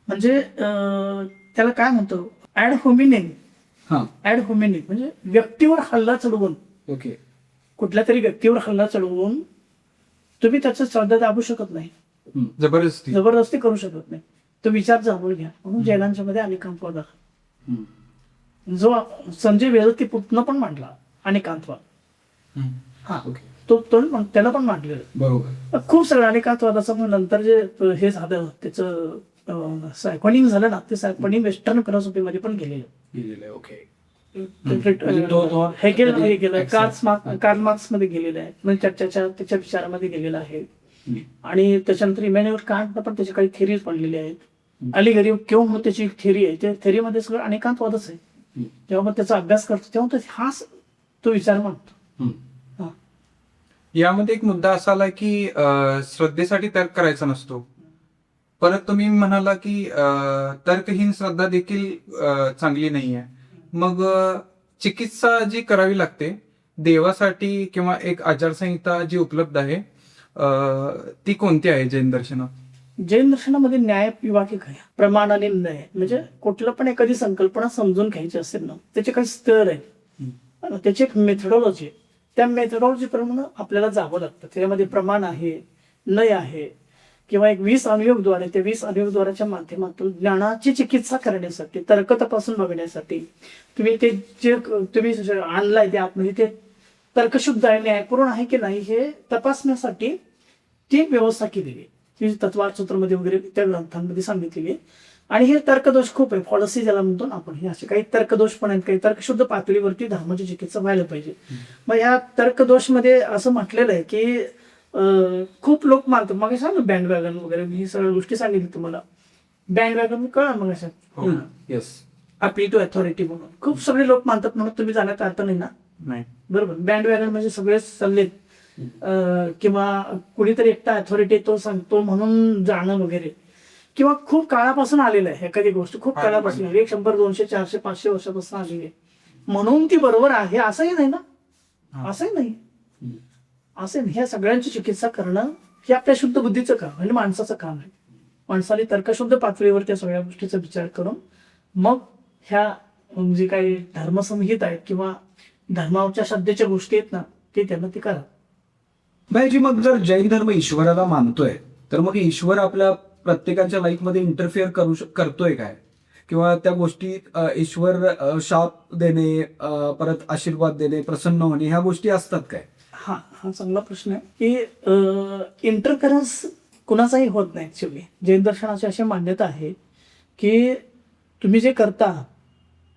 म्हणजे त्याला काय म्हणतो, ऍड होमिनेम म्हणजे व्यक्तीवर हल्ला चढवून, कुठल्या तरी व्यक्तीवर हल्ला चढवून तुम्ही त्याचं श्रद्धा दाबू शकत नाही, जबरदस्ती करू शकत नाही. तो विचार जाणून घ्या. म्हणून जैनांच्या मध्ये अनेकांतवाद आला, जो संजय वेळतीपूर्ण पण मांडला अनेकांतवाद. त्याला पण मांडलेलं, बरोबर. खूप सगळं अनेकांतवादाचं. नंतर जे हे झालं त्याचं सायकॉनिंग झालं ना, ते सायकॉनिंग वेस्टर्न फिलॉसॉफीमध्ये पण गेलेलं. कार्ल मार्क्स मध्ये गेलेलं आहे, म्हणजे त्याच्या विचारामध्ये गेलेला आहे. आणि त्याच्यानंतर इमॅन्युअल कांटनं पण त्याची काही थिअरीज बनलेली आहेत. अलीगरी किंवा म्हणून त्याची एक थिअरी आहे, त्या थिअरीमध्ये सगळं अनेकांतवादच आहे. जेव्हा मग त्याचा अभ्यास करतो तेव्हा हाच तो विचार मानतो. यामध्ये एक मुद्दा असा आला की श्रद्धेसाठी तर्क करायचा नसतो. परत तुम्ही म्हणाला की तर्कहीन श्रद्धा देखील चांगली नाहीये. मग चिकित्सा जी करावी लागते देवासाठी किंवा एक आचारसंहिता जी उपलब्ध आहे ती कोणती आहे जैन दर्शनात? जैन दर्शनामध्ये न्याय विभागिक आहे, प्रमाण आणि न्याय. म्हणजे कुठलं पण एखादी संकल्पना समजून घ्यायची असेल ना, त्याचे काही स्तर आहेत, त्याची एक मेथडॉलॉजी आहे. त्या मेथडॉलॉजी प्रमाणे आपल्याला जावं लागतं. त्याच्यामध्ये प्रमाण आहे, नय आहे, किंवा एक 20 अनुयोगद्वारे, त्या 20 अनुयोगद्वाराच्या माध्यमातून ज्ञानाची चिकित्सा करण्यासाठी, तर्क तपासून बघण्यासाठी तुम्ही ते जे तुम्ही आणलाय ते आतमध्ये ते तर्कशुद्ध आहे, न्यायपूर्ण आहे की नाही हे तपासण्यासाठी ती व्यवस्था केलेली आहे. तत्वार सूत्रामध्ये वगैरे त्या ग्रंथांमध्ये सांगितलेली आहे. आणि हे तर्कदोष खूप आहे, फॉलसी ज्याला म्हणतो ना आपण, हे असे काही तर्कदोष पण आहेत, काही तर्कशुद्ध पातळीवरती धर्माची चिकित्सा व्हायला पाहिजे. मग ह्या तर्कदोष मध्ये असं म्हटलेलं आहे की खूप लोक मानतात. मग सांग बँड वॅगन वगैरे, ही सगळ्या गोष्टी सांगितली तुम्हाला. बँड वॅगन कळलं मग अपील टू अथॉरिटी म्हणून खूप सगळे लोक मानतात, म्हणून तुम्ही जाण्यात अर्थ नाही ना. बरोबर. बँड वॅगन म्हणजे सगळेच चाललेत, किंवा कुणीतरी एकटा अथॉरिटी तो सांगतो म्हणून जाणं वगैरे, किंवा खूप काळापासून आलेलं आहे एखादी गोष्ट, खूप काळापासून 100, 200, 400, 500 वर्षापासून आलेली आहे म्हणून ती बरोबर आहे असंही नाही ना, असंही नाही. ह्या सगळ्यांची चिकित्सा करणं हे आपल्या शुद्ध बुद्धीचं काम म्हणजे माणसाचं काम आहे. माणसाने तर्कशुद्ध पातळीवर त्या सगळ्या गोष्टीचा विचार करून मग ह्या जे काही धर्मसंहिता आहेत किंवा धर्माच्या श्रद्धेच्या गोष्टी आहेत ना ते त्यांना ते करा. भाईजी, मग जर जैन धर्म ईश्वराला मानतोय तर मग ईश्वर आपल्या प्रत्येकाच्या लाईफमध्ये इंटरफिअर करतोय काय? किंवा त्या गोष्टीत ईश्वर शाप देणे, परत आशीर्वाद देणे, प्रसन्न होणे, ह्या गोष्टी असतात काय? हा हा चांगला प्रश्न आहे की इंटरफरन्स कुणाचाही होत नाही. ऍक्च्युली जैन दर्शनाची अशी मान्यता आहे की तुम्ही जे करता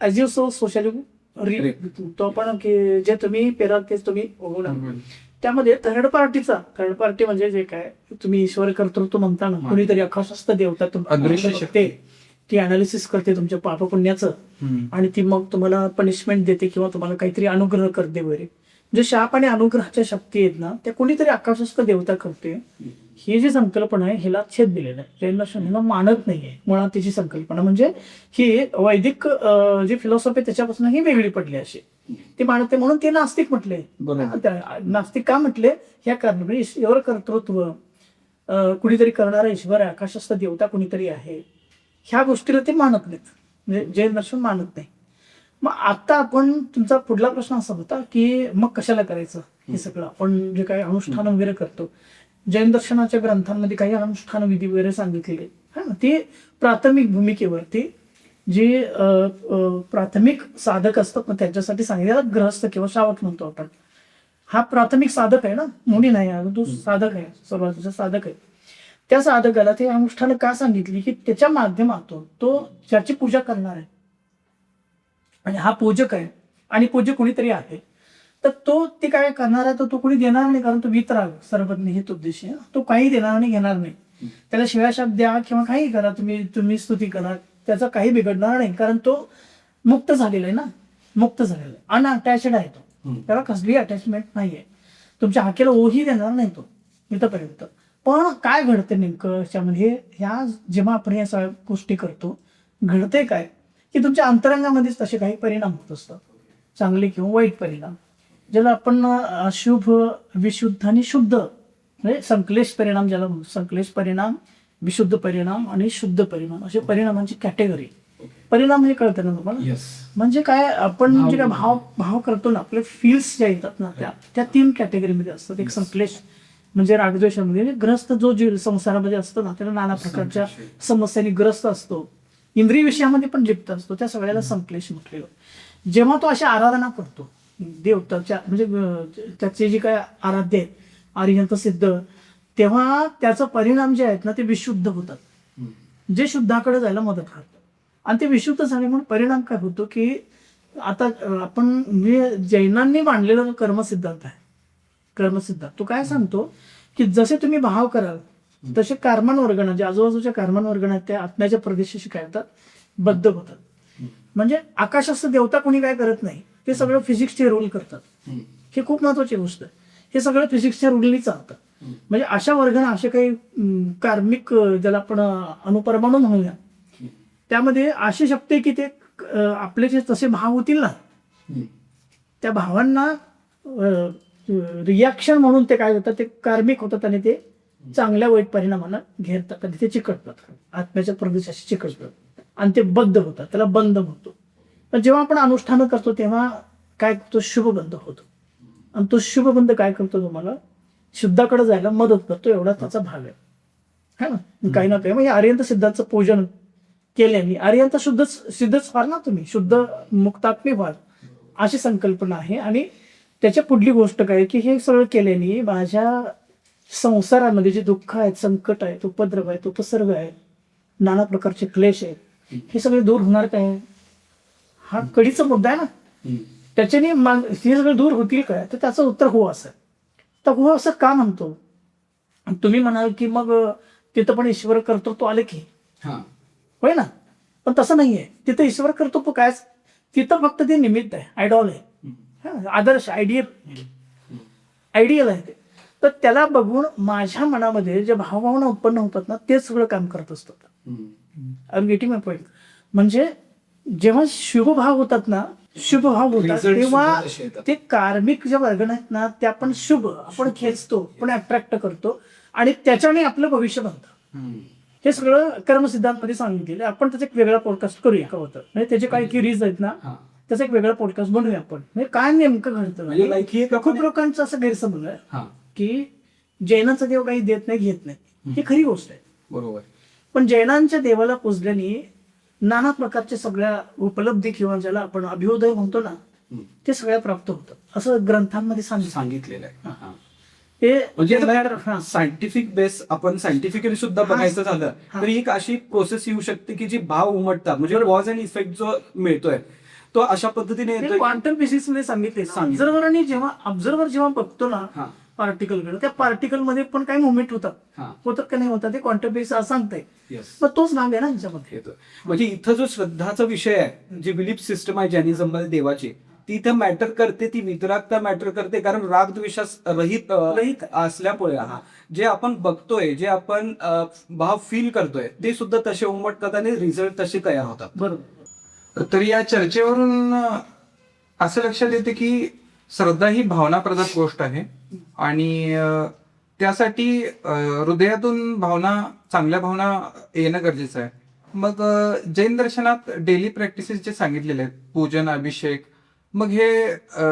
ॲज यू सो सोशली तो पण की जे तुम्ही पेराल तेच तुम्ही उगवणार. त्यामध्ये थर्ड पार्टी म्हणजे जे काय तुम्ही ईश्वर कर्तृत्व म्हणता ना, कुणीतरी अखाशस्थ देवता अदृश्य शक्ती. ती अनालिसिस करते तुमच्या पाप पुण्याचं आणि ती मग तुम्हाला पनिशमेंट देते किंवा तुम्हाला काहीतरी अनुग्रह करते वगैरे. जे शाप आणि अनुग्रहाच्या शक्ती आहेत ना त्या कोणीतरी आकाशस्थ देवता करते. ही जी संकल्पना आहे हिला छेद दिलेला आहे. जैन दर्शन हिला मानत नाहीये मुळात. तिची संकल्पना म्हणजे ही वैदिक जी फिलॉसॉफी त्याच्यापासून ही वेगळी पडली अशी ती मानते. म्हणून ते नास्तिक म्हटले. नास्तिक का म्हटले? ह्या कारणामुळे ईश्वर कर्तृत्व कुणीतरी करणारा ईश्वर आहे, आकाशस्थ देवता कुणीतरी आहे, ह्या गोष्टीला ते मानत नाहीत. म्हणजे जैन दर्शन मानत नाही. मग आता आपण तुमचा पुढला प्रश्न असा होता की मग कशाला करायचं हे सगळं? आपण जे काही अनुष्ठान वगैरे करतो जैन दर्शनाच्या ग्रंथांमध्ये काही अनुष्ठान विधी वगैरे सांगितलेले है ना, ते प्राथमिक भूमिकेवरती जे प्राथमिक साधक असतात ना त्यांच्यासाठी सांगितलेला ग्रहस्थ किंवा श्रावक म्हणतो आपण. हा प्राथमिक साधक आहे ना, मुनी नाही, तो साधक आहे, सर्वात साधक आहे. त्या साधकाला ते अनुष्ठान का सांगितली की त्याच्या माध्यमातून तो ज्याची पूजा करणार आहे आणि हा पूजक आहे आणि पूज्य कोणीतरी आहे तर तो ते काय करणार आहे तर तो कोणी देणार नाही. कारण तो वितराग सर्वज्ञ हेच उद्देश आहे. तो काही देणार नाही, घेणार नाही. त्याला शिव्या शब्द द्या किंवा काही करा, तुम्ही स्तुती करा, त्याचा काही बिघडणार नाही. कारण तो मुक्त झालेला आहे ना, मुक्त झालेला आहे, अनअटॅचड आहे तो. त्याला कसली अटॅचमेंट नाहीये. तुमच्या हाकेला ओही देणार नाही तो इथपर्यंत. पण काय घडतं नेमकं याच्यामध्ये? ह्या जेव्हा आपण या सगळ्या गोष्टी करतो घडते काय की तुमच्या अंतरंगामध्येच तसे काही परिणाम होत असतात, चांगले किंवा वाईट परिणाम. ज्याला आपण अशुभ, विशुद्ध आणि शुद्ध म्हणजे संक्लेश परिणाम ज्याला म्हणतो. संक्लेश परिणाम, विशुद्ध परिणाम आणि शुद्ध परिणाम असे परिणामांची कॅटेगरी. परिणाम हे कळतं ना तुम्हाला? म्हणजे काय आपण जे काय भाव करतो ना, आपले फील्स ज्या येतात ना त्या 3 कॅटेगरीमध्ये असतात. एक संक्लेश म्हणजे रागद्वेषामध्ये ग्रस्त जो जीव संसारामध्ये असतो ना त्याला नाना प्रकारच्या समस्यांनी ग्रस्त असतो, इंद्रिय विषयामध्ये पण लिप्त असतो, त्या सगळ्याला संक्लेश म्हटलेलं. जेव्हा तो अशा आराधना करतो देवताच्या म्हणजे त्याचे जे काय आराध्य आहेत आर्यंत सिद्ध, तेव्हा त्याचा परिणाम जे आहेत ना ते विशुद्ध होतात, जे शुद्धाकडे जायला मदत करतात. आणि ते विशुद्ध झाले म्हणून परिणाम काय होतो की आता आपण म्हणजे जैनांनी मांडलेला जो कर्मसिद्धांत आहे, कर्मसिद्धांत तो काय सांगतो की जसे तुम्ही भाव कराल तसे कार्बन वर्गण जे आजूबाजूच्या कार्बन वर्गण आहेत त्या आत्म्याच्या प्रदेशाशी काय होतात, बद्ध होतात. म्हणजे आकाशस्थ देवता कोणी काय करत नाही, ते सगळं फिजिक्सचे रूल करतात. हे खूप महत्वाची गोष्ट आहे. हे सगळं फिजिक्सच्या रूलनी चालतं. म्हणजे अशा वर्गण असे काही कार्मिक ज्याला आपण अणुपरमाणू म्हणूया त्यामध्ये अशी शक्ती की ते आपले जे तसे भाव होतील ना त्या भावांना रिॲक्शन म्हणून ते काय होतात, ते कार्मिक होतात आणि ते चांगल्या वाईट परिणामांना घेरतात. कधी ते चिकटतात, आत्म्याच्या प्रदेशाशी चिकटतात आणि ते बद्ध होतात, त्याला बंध होतो. पण जेव्हा आपण अनुष्ठान करतो तेव्हा काय करतो, शुभबंध होतो. आणि तो शुभबंध काय करतो, तुम्हाला शुद्धाकडे जायला मदत करतो, एवढा त्याचा भाग आहे ना. काही ना काही म्हणजे आर्यंत सिद्धांचं पूजन केल्याने आर्यंत सिद्धच व्हाल ना तुम्ही, शुद्ध मुक्तात्मी व्हाल अशी संकल्पना आहे. आणि त्याच्या पुढली गोष्ट काय की हे सगळं केल्याने माझ्या संसारामध्ये जे दुःख आहेत, संकट आहेत, उपद्रव आहेत, उपसर्ग आहेत, नाना प्रकारचे क्लेश आहेत, हे सगळे दूर होणार काय? हा कडीचा मुद्दा आहे ना. त्याच्याने हे सगळे दूर होतील काय? तर त्याचं उत्तर हो असं. तर हो असं का म्हणतो? तुम्ही म्हणाल की मग तिथं पण ईश्वर कर्तृत्व आले की होय ना, पण तसं नाहीये. तिथं ईश्वर कर्तृत्व काय, तिथं फक्त ते निमित्त आहे, आयडॉल आहे, आदर्श, आयडियल आहे ते. तर त्याला बघून माझ्या मनामध्ये जे भावभावना उत्पन्न होतात ना तेच सगळं काम करत असतात. I am getting my point. म्हणजे जेव्हा शुभभाव होतात ना, शुभभाव होतात तेव्हा ते कार्मिक ज्या वर्गण आहेत ना त्या पण शुभ आपण खेचतो, आपण अट्रॅक्ट करतो आणि त्याच्याने आपलं भविष्य बनतं. हे सगळं कर्मसिद्धांतमध्ये सांगितलेलं आहे. आपण त्याचा एक वेगळा पॉडकास्ट करूया का होतं म्हणजे त्याचे काही क्युरीज आहेत ना हा. त्याचा एक वेगळा पॉडकास्ट बनवूया आपण म्हणजे काय नेमकं घडतं म्हणजे like ही एक खूप आपण- लोकांचं असं गैरसमज आहे हा की जैनाचा देव काही देत नाही घेत नाही ही खरी गोष्ट आहे. बरोबर. पण जैनांच्या देवाला पूजल्याने नाना प्रकारच्या सगळ्या उपलब्धी किंवा ज्याला आपण अभ्युदय म्हणतो ना ते सगळ्या प्राप्त होतं असं ग्रंथांमध्ये सांगितलेलं आहे. हा. हे म्हणजे हा. सायंटिफिक बेस आपण सायंटिफिकली सुद्धा बघायचं झालं तर एक अशी प्रोसेस येऊ शकते की जी भाव उमटतात म्हणजे कॉज अँड इफेक्ट जो मिळतोय तो अशा पद्धतीने येतोय. क्वांटम फिजिक्स मध्ये सांगितले ऑब्झर्वर जेव्हा बघतो ना हा. पार्टिकलकडे त्या पार्टिकल मध्ये पण काही मुवमेंट होतात हा. होतात का नाही होतात ते क्वांटम फिजिक्स सांगताय Yes. मग तोच भाग आहे ना ह्याच्यामध्ये येतोय. म्हणजे इथं जो श्रद्धाचा विषय आहे जी बिलीफ सिस्टम आहे जैनिझम मध्ये देवाची ती इथं मॅटर करते ती वितरागता मॅटर करते कारण राग द्वेषास रहित रहित असल्यामुळे जे आपण बघतोय जे आपण भाव फील करतोय ते सुद्धा तसे उमटतात आणि रिझल्ट तसे तयार होतात. बरोबर. तर या चर्चेवरून असं लक्षात येते की श्रद्धा ही भावनाप्रधान गोष्ट आहे आणि त्यासाठी हृदयातून चांगल्या भावना येणं गरजेचं आहे. मग जैन दर्शनात डेली प्रॅक्टिसेस जे सांगितलेले आहेत पूजन अभिषेक मग हे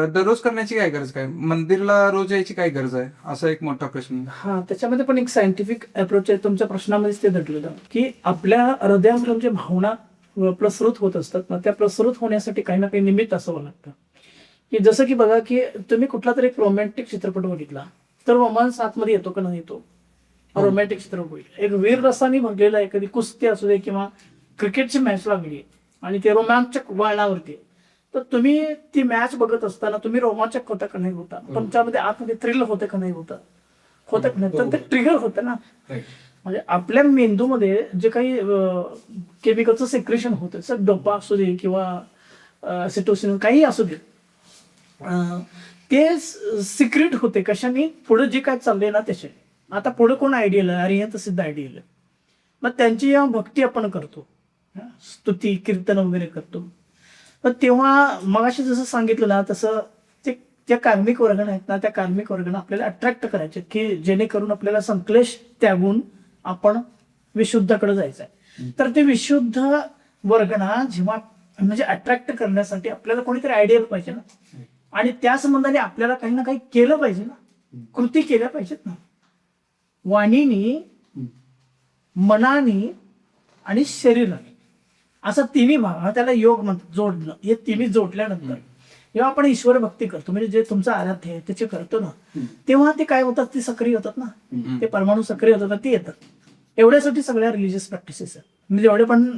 दररोज करण्याची काय गरज काय मंदिरला रोज यायची काय गरज आहे असा एक मोठा प्रश्न. हा त्याच्यामध्ये पण एक सायंटिफिक अप्रोच आहे तुमच्या प्रश्नामध्येच ते दडलेलं की आपल्या हृदयामधून जे भावना प्रसृत होत असतात ना त्या प्रसृत होण्यासाठी काही ना काही निमित्त असावं लागतं की जसं की बघा की तुम्ही कुठला तरी एक रोमॅन्टिक चित्रपट बघितला तर रोमांस आतमध्ये येतो का नाही येतो रोमॅन्टिक चित्रपट बघितला एक वीर रसाने भरलेला एखादी कुस्ती असू दे किंवा क्रिकेटची मॅच लागली आणि ते रोमांचक वळणावरती तर तुम्ही ती मॅच बघत असताना तुम्ही रोमांचक होता का नाही होता तुमच्यामध्ये आतमध्ये थ्रिल होतं का नाही होतं का नाही तर ते ट्रिगर होतं ना. म्हणजे आपल्या मेंदूमध्ये जे काही केमिकलचं सेक्रेशन होतं सर डोपा असू दे किंवा सिटोसिन काही असू दे ते सिक्रेट होते कशाने पुढे जे काय चाललंय ना त्याचे. आता पुढे कोण आयडियल आहे अरिहंत सिद्ध आयडियल आहे मग त्यांची जेव्हा भक्ती आपण करतो स्तुती कीर्तन वगैरे करतो तर तेव्हा मगाशी जसं सांगितलं ना तसं ते त्या कार्मिक वर्गण आहेत ना त्या कार्मिक वर्गण आपल्याला अट्रॅक्ट करायचे की जेणेकरून आपल्याला संक्लेश त्यागून आपण विशुद्धाकडे जायचं आहे. तर ते विशुद्ध वर्गणा जेव्हा म्हणजे अट्रॅक्ट करण्यासाठी आपल्याला कोणीतरी आयडियल पाहिजे ना आणि त्या संबंधाने आपल्याला काही ना काही केलं पाहिजे ना कृती केल्या पाहिजेत ना वाणीनी मनाने आणि शरीराने असा तिन्ही भाग हा त्याला योग म्हणतात जोडणं हे तिन्ही जोडल्यानंतर जेव्हा आपण ईश्वर भक्ती करतो म्हणजे जे तुमचं आराध्य आहे त्याचे करतो ना तेव्हा ते काय होतात ते सक्रिय होतात ना ते परमाणू सक्रिय होतात ते येतात. एवढ्यासाठी सगळ्या रिलिजियस प्रॅक्टिसेस आहेत म्हणजे जेवढे पण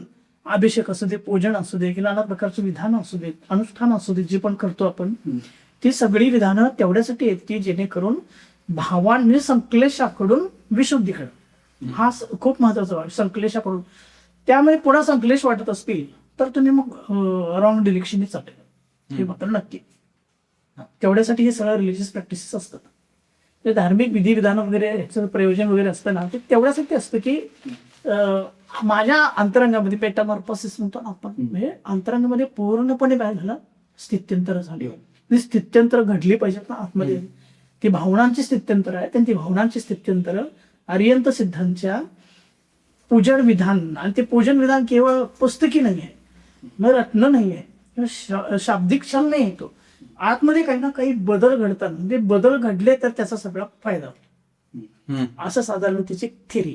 अभिषेक असू दे पूजन असू दे किंवा नाना प्रकारचे विधान असू देत अनुष्ठान असू दे जे पण करतो आपण ती सगळी विधानं तेवढ्यासाठी आहेत की जेणेकरून भावांनी संक्लेशाकडून विशुद्धीकडे हा खूप महत्वाचा वाट संक्लेशाकडून त्यामुळे पुन्हा संक्लेश वाटत असतील तर तुम्ही मग रॉंग डिरेक्शनने चालेल हे मात्र नक्की. तेवढ्यासाठी हे सगळं रिलिजियस प्रॅक्टिसेस असतात ते धार्मिक विधिविधान वगैरे ह्याचं प्रयोजन वगैरे असतं ना ते तेवढ्यासाठी असतं की माझ्या अंतरंगामध्ये पेटामॉर्फोसिस म्हणतो ना आपण म्हणजे अंतरंगामध्ये पूर्णपणे काय झालं स्थित्यंतर झाली स्थित्यंतर घडली पाहिजेत ना आतमध्ये ती भावनांची स्थित्यंतर आहे आणि ती भावनांची स्थित्यंतर अरिहंत सिद्धांच्या पूजन विधान आणि ते पूजन विधान केवळ पुस्तकी नाही आहे न रत्न नाही आहे किंवा शाब्दिक क्षण नाही येतो आतमध्ये काही ना काही बदल घडतात म्हणजे बदल घडले तर त्याचा सगळा फायदा होतो असं साधारण त्याची थिअरी.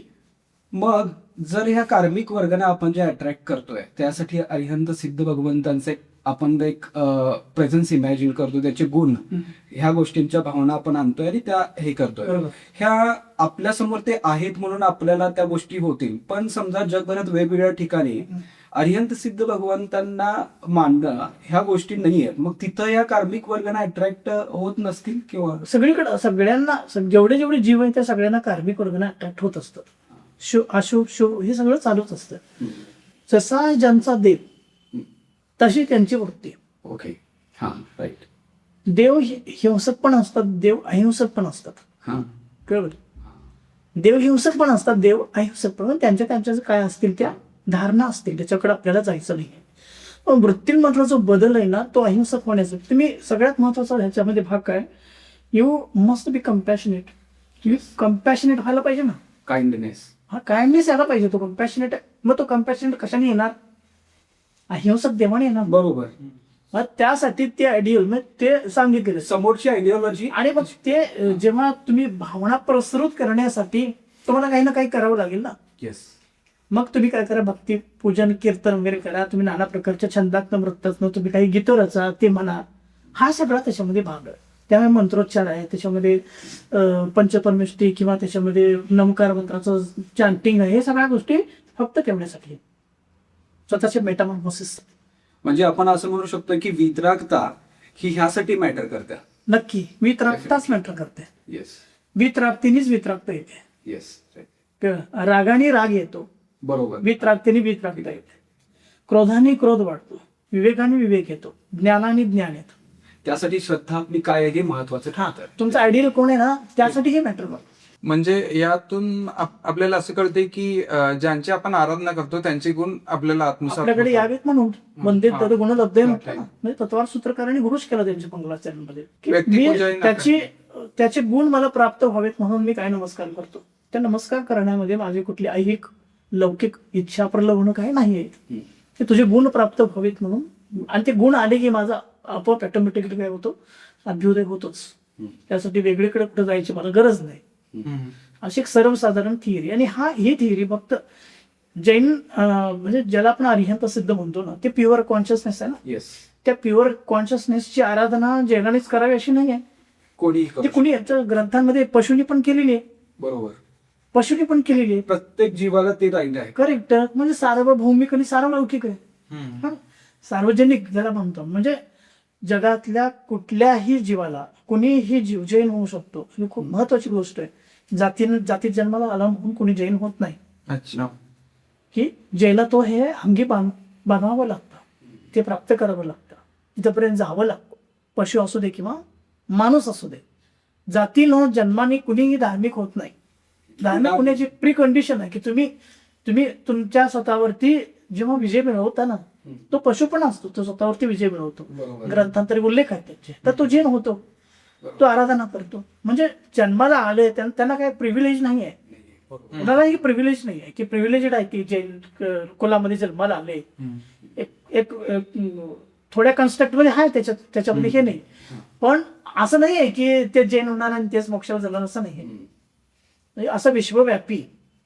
मग जर ह्या कार्मिक वर्गाने आपण जे अट्रॅक्ट करतोय त्यासाठी अरिहंत सिद्ध भगवंतांचे आपण एक प्रेझन्स इमॅजिन करतो त्याचे गुण ह्या गोष्टींच्या भावना आपण आणतोय आणि त्या हे करतोय ह्या आपल्या समोर ते आहेत म्हणून आपल्याला त्या गोष्टी होतील पण समजा जगभरात वेगवेगळ्या ठिकाणी अरिहंत सिद्ध भगवंतांना मानणं ह्या गोष्टी नाहीयेत मग तिथं या कार्मिक वर्गाने अट्रॅक्ट होत नसतील किंवा सगळीकडे सगळ्यांना जेवढे जीव आहेत त्या सगळ्यांना कार्मिक वर्गाने अट्रॅक्ट होत असतात. अशुभ शुभ हे सगळं चालूच असतं जसा ज्यांचा देव तशी त्यांची वृत्ती. ओके हा राईट. देव हिंसक पण असतात देव अहिंसक पण असतात हा कळलं. देव हिंसक पण असतात देव अहिंसक पण त्यांच्या काय असतील त्या धारणा असतील त्याच्याकडे आपल्याला जायचं नाही. पण वृत्तींमधला जो बदल आहे ना तो अहिंसक होण्याचा तुम्ही सगळ्यात महत्वाचा ह्याच्यामध्ये भाग काय you must be compassionate. You compassionate व्हायला पाहिजे ना काइंडनेस हा काइंडनेस यायला पाहिजे, तो कम्पॅशनेट आहे. मग तो कम्पॅशनेट कशाने येणार? अहिंसक देवाने येणार. बरोबर. मग त्यासाठी ते आयडियल मग ते सांगितलेलं. समोरची आयडिओलॉजी आणि मग ते जेव्हा तुम्ही भावना प्रसृत करण्यासाठी तुम्हाला काही ना काही करावं लागेल ना. येस. मग तुम्ही काय करा, भक्ती पूजन कीर्तन वगैरे करा, तुम्ही नाना प्रकारच्या छंदातनं वृत्तातनं तुम्ही काही गीतं रचा, ते म्हणा. हा सगळा त्याच्यामध्ये भाग आहे. त्यामुळे मंत्रोच्चार आहे त्याच्यामध्ये, पंचपरमेष्ठी किंवा त्याच्यामध्ये नमकार मंत्राचं चॅन्टिंग आहे. हे सगळ्या गोष्टी फक्त ठेवण्यासाठी आहे. स्वतःचे मेटामॉर्फोसिस. म्हणजे आपण असं म्हणू शकतो की वितरागता ही ह्यासाठी मॅटर करते. नक्की वितरागताच मॅटर करते. येस. वितरागतीनेच वितरागता येते. येस. रागाने राग येतो, बरोबर. वितरागतीने वितरागता येते. क्रोधाने क्रोध वाढतो, विवेकाने विवेक येतो, ज्ञानाने ज्ञान येतं. त्यासाठी श्रद्धा आपली काय आहे हे महत्वाचं ठरतं. तुमचा आयडियल कोण आहे ना, त्यासाठी हे मॅटर करतं. म्हणजे यातून आपल्याला असं कळते की ज्यांची आपण आराधना करतो त्यांचे गुण आपल्याला आत्मसात आपल्याकडे होतात. यावेत म्हणून वंदे हा. तद गुण लब्धे म्हटलं ना. म्हणजे तत्वार सूत्रकारांनी घोष केला त्यांच्या मंगलाचरणमध्ये की व्यक्तिपूजा मी त्याचे गुण मला प्राप्त व्हावेत म्हणून मी काय नमस्कार करतो. त्या नमस्कार करण्यामध्ये माझी कुठली ऐहिक लौकिक इच्छा प्रलोभन काय नाहीये. ते तुझे गुण प्राप्त व्हावेत म्हणून, आणि ते गुण आले की माझा आपोआप ऑटोमॅटिकली काय होतो, अभ्युदय होतोच. त्यासाठी वेगळीकडे कुठे जायची मला गरज नाही. अशी एक सर्वसाधारण थिअरी. आणि ही थिअरी फक्त जैन म्हणजे ज्याला आपण अरिहंत सिद्ध म्हणतो ना, ते प्युअर कॉन्शियसनेस आहे ना. येस. त्या प्युअर कॉन्शियसनेसची आराधना जैनानेच करावी अशी नाही आहे. कोणी ते कुणी यांच्या ग्रंथांमध्ये पशुनी पण केलेली आहे. बरोबर. पशुनी पण केलेली आहे. प्रत्येक जीवाला ते राईट आहे. करेक्ट. म्हणजे सार्वभौमिक आणि सार्वलौकिक आहे. हा. सार्वजनिक ज्याला म्हणतो, म्हणजे जगातल्या कुठल्याही जीवाला कुणीही जीव जैन होऊ शकतो. ही खूप महत्वाची गोष्ट आहे. जातीत जन्माला आला म्हणून कुणी जैन होत नाही. अच्छा. की जैला तो हे अंगी बांधावं लागतं, ते प्राप्त करावं लागतं, तिथपर्यंत जावं लागतं. पशु असू दे किंवा माणूस असू दे, जातीनं जन्माने कुणीही धार्मिक होत नाही. धार्मिक होण्याची प्री कंडिशन आहे की तुम्ही तुमच्या स्वतःवरती जेव्हा विजय मिळवता ना, तो पशु पण असतो, तो स्वतःवरती विजय मिळवतो. ग्रंथांतरी उल्लेख आहे त्याचे. तर तो जैन होतो, तो आराधना करतो. म्हणजे जन्माला आले त्यांना काही प्रिव्हिलेज नाही आहे. कुणालाही प्रिव्हिलेज नाही आहे की प्रिव्हिलेजेड आहे की जैन कुलामध्ये जन्माला आले. एक थोड्या कन्स्ट्रक्ट मध्ये आहे त्याच्यामध्ये हे नाही. पण असं नाही आहे की ते जैन होणार आणि तेच मोक्षाला जाणार, असं नाही आहे. म्हणजे असं विश्वव्यापी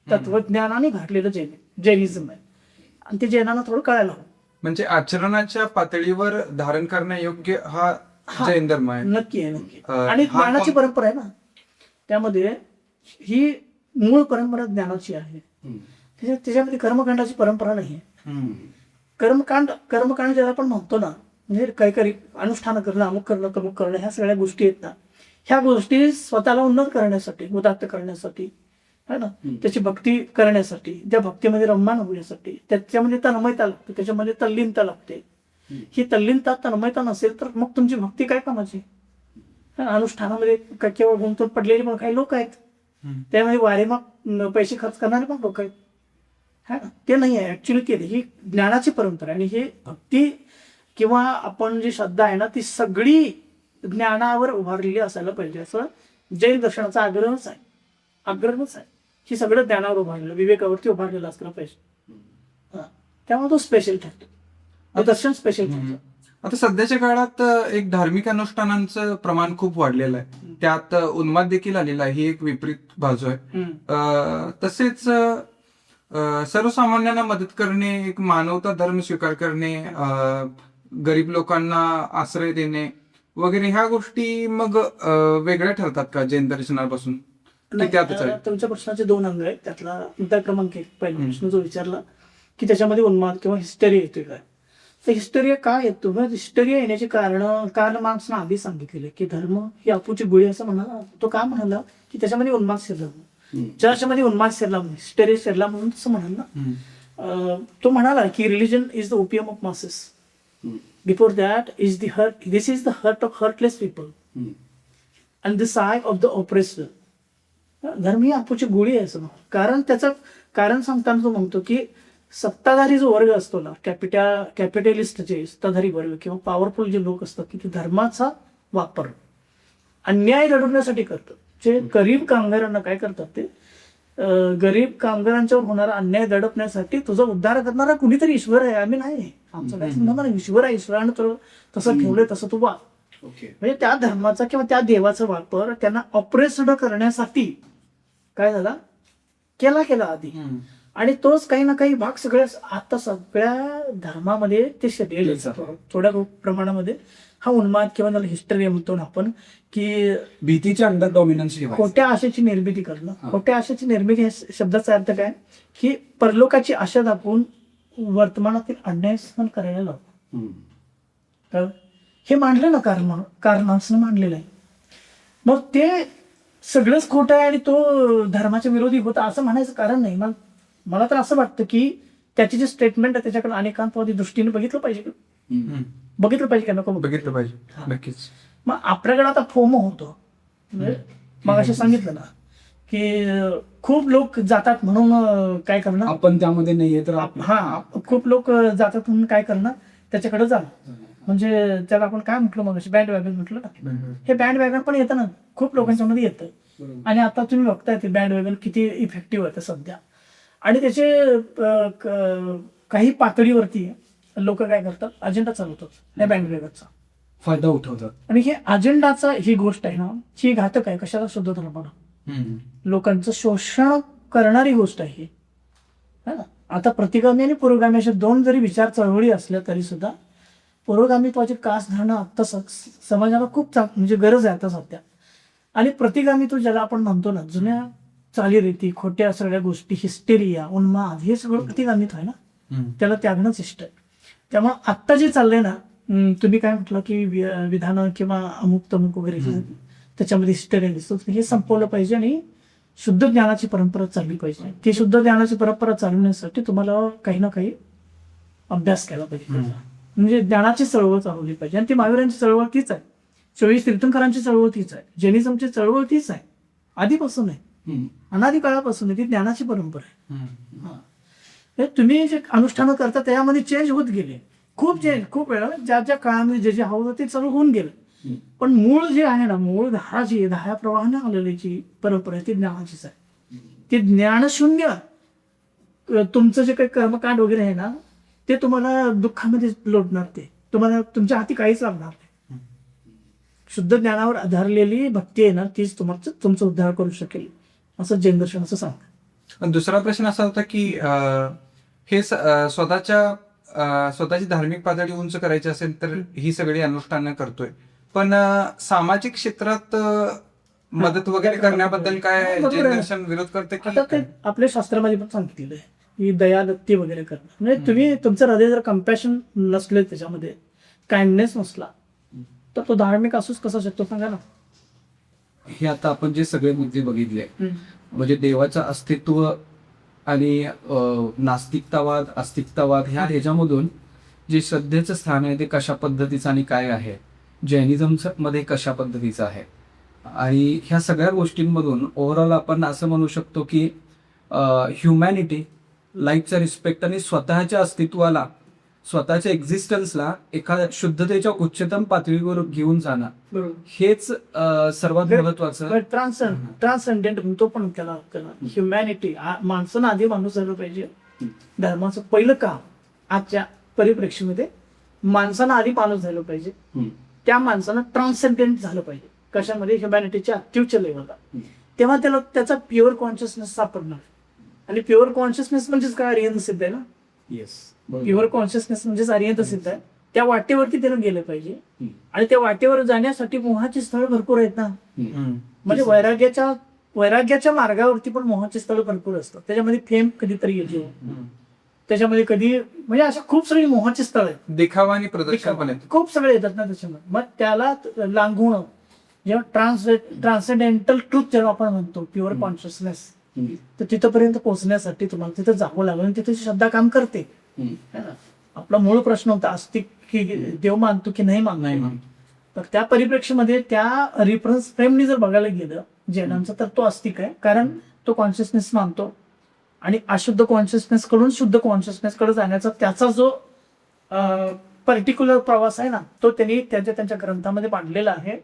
तत्वज्ञानाने घडलेलं जैनिझम आहे. आणि ते जैनांना थोडं कळायला हवं. म्हणजे आचरणाच्या पातळीवर धारण करण्यायोग्य हा जैन धर्म आहे. नक्की आहे, नक्की. आणि हा ज्ञानाची परंपरा आहे ना, त्यामध्ये ही मूळ परंपरा ज्ञानाची आहे. त्याच्यामध्ये कर्मकांडाची परंपरा नाही आहे. कर्मकांड ज्याला आपण म्हणतो ना, म्हणजे काही अनुष्ठान करणं, अमुक करणं, तमुक करणं, ह्या सगळ्या गोष्टी आहेत ना, ह्या गोष्टी स्वतःला उन्नत करण्यासाठी, उदात्त करण्यासाठी है ना, त्याची भक्ती करण्यासाठी, त्या भक्तीमध्ये रममाण होण्यासाठी, त्याच्यामध्ये तन्मयता लागते, त्याच्यामध्ये तल्लीनता लागते. ही तल्लीनता तन्मयता नसेल तर मग तुमची भक्ती काय कामाची. अनुष्ठानामध्ये केवळ गुंतून पडलेले पण काही लोक आहेत, त्यामध्ये वारेमाग पैसे खर्च करणारे पण लोक आहेत. है ना, ते नाही आहे ऍक्च्युली. केली ही ज्ञानाची परंपरा. आणि ही भक्ती किंवा आपण जी श्रद्धा आहे ना, ती सगळी ज्ञानावर उभारलेली असायला पाहिजे, असं जैन दर्शनाचा आग्रहच आहे. ही सगळं ज्ञानावर उभारलेलं, विवेकावरती उभारलेलं असलं पाहिजे. त्यामुळे तो स्पेशल ठरतो, दर्शन स्पेशल ठरतं. आता सध्याच्या काळात एक धार्मिक अनुष्ठानांचं प्रमाण खूप वाढलेलं आहे. त्यात उन्माद देखील आलेला आहे, ही एक विपरीत बाजू आहे. तसेच सर्वसामान्यांना मदत करणे, एक मानवता धर्म स्वीकार करणे, गरीब लोकांना आश्रय देणे वगैरे ह्या गोष्टी मग वेगळ्या ठरतात का जैन दर्शनापासून? तुमच्या प्रश्नाचे दोन अंग आहेत. त्यातला मुद्दा क्रमांक 1 पहिला प्रश्न जो विचारला की त्याच्यामध्ये उन्माद किंवा हिस्टेरिया येतोय काय, तर हिस्टेरिया का येतो? हिस्टेरिया येण्याची कारण मार्क्सनं आधी सांगितलेले की धर्म ही अपूची गुळी असं म्हणाला. तो का म्हणाला की त्याच्यामध्ये उन्माद शिरला, चर्चमध्ये उन्माद शिरला, हिस्टेरिया शिरला म्हणून तसं म्हणाल ना. तो म्हणाला की religion is the opium of masses. Before that is the heart, this is the heart of heartless people and the sigh of the oppressed. धर्म ही अपूची गोळी आहे असं. त्याचं कारण सांगताना तो म्हणतो की सत्ताधारी जो वर्ग असतो ना, कॅपिटलिस्ट जे सत्ताधारी वर्ग किंवा पॉवरफुल जे लोक असतात की ते धर्माचा वापर अन्याय लढवण्यासाठी करतात. जे गरीब कामगारांना काय करतात, ते गरीब कामगारांच्यावर होणारा अन्याय दडपण्यासाठी तुझा उद्धार करणारा कुणीतरी ईश्वर आहे, आम्ही नाही. आमचं काय संबंध नाही. ईश्वर आहे, ईश्वरानं तुला तसं ठेवलंय तसं तू वाग. ओके. म्हणजे त्या धर्माचा किंवा त्या देवाचा वापर त्यांना ऑपरेस्ड करण्यासाठी काय झाला केला आधी. आणि तोच काही ना काही भाग आता सगळ्या धर्मामध्ये ते शेडलेले थोड्या प्रमाणामध्ये हा उन्माद किंवा त्याला हिस्टरी म्हणतो ना आपण की भीतीच्या अंडर डॉमिनन्स खोट्या आशेची निर्मिती करणं. खोट्या आशेची निर्मिती ह्या शब्दाचा अर्थ काय की परलोकाची आशा दाखवून वर्तमानातील अन्याय सहन करायला लावतो. हे मांडलं ना कारणासनं मांडलेलं आहे. मग ते सगळंच खोटं आहे आणि तो धर्माच्या विरोधी होता असं म्हणायचं कारण नाही. मला तर असं वाटतं की त्याची जे स्टेटमेंट आहे त्याच्याकडे अनेकांतवादी दृष्टीने बघितलं पाहिजे का नको बघितलं पाहिजे. नक्कीच. मग आपल्याकडे आता फोमो होतो. मग असं सांगितलं ना की खूप लोक जातात म्हणून काय करणार आपण त्यामध्ये नाहीये तर खूप लोक जातात म्हणून काय करणार त्याच्याकडे जाणं. म्हणजे त्याला आपण काय म्हटलं मग बँड वॅगन म्हटलं ना. हे बँड वॅगन पण येतं ना खूप लोकांच्या मध्ये येतं. आणि आता तुम्ही बघताय ते बँड वॅगन किती इफेक्टिव्ह आहे सध्या. आणि त्याचे काही पातळीवरती लोक काय करतात अजेंडा चालवतात या बँड वॅगनचा फायदा उठवतात. आणि हे अजेंडाचा ही गोष्ट आहे ना ही घातक आहे. कशाला शुद्ध धर्माला लोकांचं शोषण करणारी गोष्ट आहे ही. है ना. आता प्रतिगामी आणि पुरोगामी अशा दोन जरी विचार चळवळी असल्या तरी सुद्धा पुरोगामित्वाची कास धरणं आता समाजाला खूप म्हणजे गरज आहे आता सध्या. आणि प्रतिगामित्व ज्याला आपण म्हणतो ना जुन्या चालीरीती खोट्या सगळ्या गोष्टी हिस्टेरिया उन्माद हे सगळं प्रतिगामित्व आहे ना त्याला त्यागणंच इष्ट आहे. त्यामुळे आत्ता जे चाललंय ना तुम्ही काय म्हटलं की विधानं किंवा अमुक तमुक वगैरे त्याच्यामध्ये हिस्टेरिया दिसतो हे संपवलं पाहिजे आणि शुद्ध ज्ञानाची परंपरा चालली पाहिजे. ती शुद्ध ज्ञानाची परंपरा चालवण्यासाठी तुम्हाला काही ना काही अभ्यास केला पाहिजे. म्हणजे ज्ञानाची चळवळ चालवली पाहिजे. आणि ती महावीरांची चळवळ तीच आहे. 24 तीर्थंकरांची चळवळ तीच आहे. जैनिझमची चळवळ तीच आहे. आधीपासून आहे. अनादी काळापासून आहे. ती ज्ञानाची परंपरा आहे. तुम्ही जे अनुष्ठानं करता त्यामध्ये चेंज होत गेले खूप वेळा ज्या ज्या काळामध्ये जे हवं ते चालू होऊन गेलं. पण मूळ जे आहे ना मूळ धारा जी धारा प्रवाहाने आलेली जी परंपरा आहे ती ज्ञानाचीच आहे. ती ज्ञानशून्य तुमचं जे काही कर्मकांड वगैरे आहे ना ते तुम्हाला दुःखामध्ये लोटणार. ते तुम्हाला तुमच्या हाती काहीच लागणार नाही. शुद्ध ज्ञानावर आधारलेली भक्ती आहे ना तीच तुमचा उद्धार करू शकेल असं जैन दर्शन असं सांगतं. दुसरा प्रश्न असा होता की हे स्वतःची धार्मिक पातळी उंच करायची असेल तर ही सगळी अनुष्ठानं करतोय. पण सामाजिक क्षेत्रात मदत वगैरे करण्याबद्दल काय जैन दर्शन विरोध करते की आता ते आपल्या शास्त्रामध्ये पण सांगितलेलं आहे की दयादत्ती वगैरे करणं. म्हणजे तुम्ही तुमचं हृदय जर कम्पॅशन नसले त्याच्यामध्ये काइंडनेस नसला तर तो धार्मिक असूच कसा शकतो सांगा ना. हे आता आपण जे सगळे मुद्दे बघितले म्हणजे देवाचं अस्तित्व आणि नास्तिकतावाद अस्तिकतावाद ह्याच्यामधून जे श्रद्धेचं स्थान आहे ते कशा पद्धतीचं आणि काय आहे जैनिझम मध्ये कशा पद्धतीचं आहे आणि ह्या सगळ्या गोष्टींमधून ओव्हरऑल आपण असं म्हणू शकतो की ह्युमॅनिटी लाईफचा रिस्पेक्ट आणि स्वतःच्या अस्तित्वाला स्वतःच्या एक्झिस्टन्सला एका शुद्धतेच्या उच्चतम पातळीवर घेऊन जाणं हेच सर्वात महत्वाचं. ट्रान्ससेंडेंट म्हणतो पण त्याला ह्युमॅनिटी माणसानं आधी माणूस झालं पाहिजे. धर्माचं पहिलं काम आजच्या परिप्रेक्षेमध्ये माणसानं आधी माणूस झालं पाहिजे. त्या माणसानं ट्रान्ससेंडेंट झालं पाहिजे कशामध्ये ह्युमॅनिटीच्या अत्युच्च लेवलला. तेव्हा त्याला त्याचा प्युअर कॉन्शियसनेस सापडणार. आणि प्युअर कॉन्शियसनेस म्हणजेच काय आर्यन सिद्ध आहे ना. येस प्युअर कॉन्शियसनेस म्हणजेच आर्यन सिद्ध आहे. त्या वाटेवरती त्याला गेलं पाहिजे. आणि त्या वाटेवर जाण्यासाठी मोहाची स्थळ भरपूर आहेत ना. म्हणजे वैराग्याच्या मार्गावरती पण मोहाची स्थळ भरपूर असतात. त्याच्यामध्ये फेम कधीतरी येतो. त्याच्यामध्ये कधी म्हणजे अशा खूप सगळी मोहाची स्थळ आहेत. देखावा आणि प्रदर्शन पण खूप सगळे येतात ना त्याच्यामध्ये. मग त्याला लांघून जेव्हा ट्रान्सडेंटल ट्रूथ जेव्हा आपण म्हणतो प्युअर कॉन्शियसनेस तर तिथपर्यंत पोहोचण्यासाठी तुम्हाला तिथं जावं लागलं. आणि तिथे श्रद्धा काम करते. आपला मूळ प्रश्न होता आस्तिक की देव मानतो की नाही मानतो. तर त्या परिप्रेक्षेमध्ये त्या रिफरन्स फ्रेमनी जर बघायला गेलं जैनांचा तर तो आस्तिक आहे. कारण तो कॉन्शियसनेस मानतो आणि अशुद्ध कॉन्शियसनेस कडून शुद्ध कॉन्शियसनेस कडे जाण्याचा त्याचा जो पर्टिक्युलर प्रवास आहे ना तो त्यांनी त्यांच्या ग्रंथामध्ये मांडलेला आहे.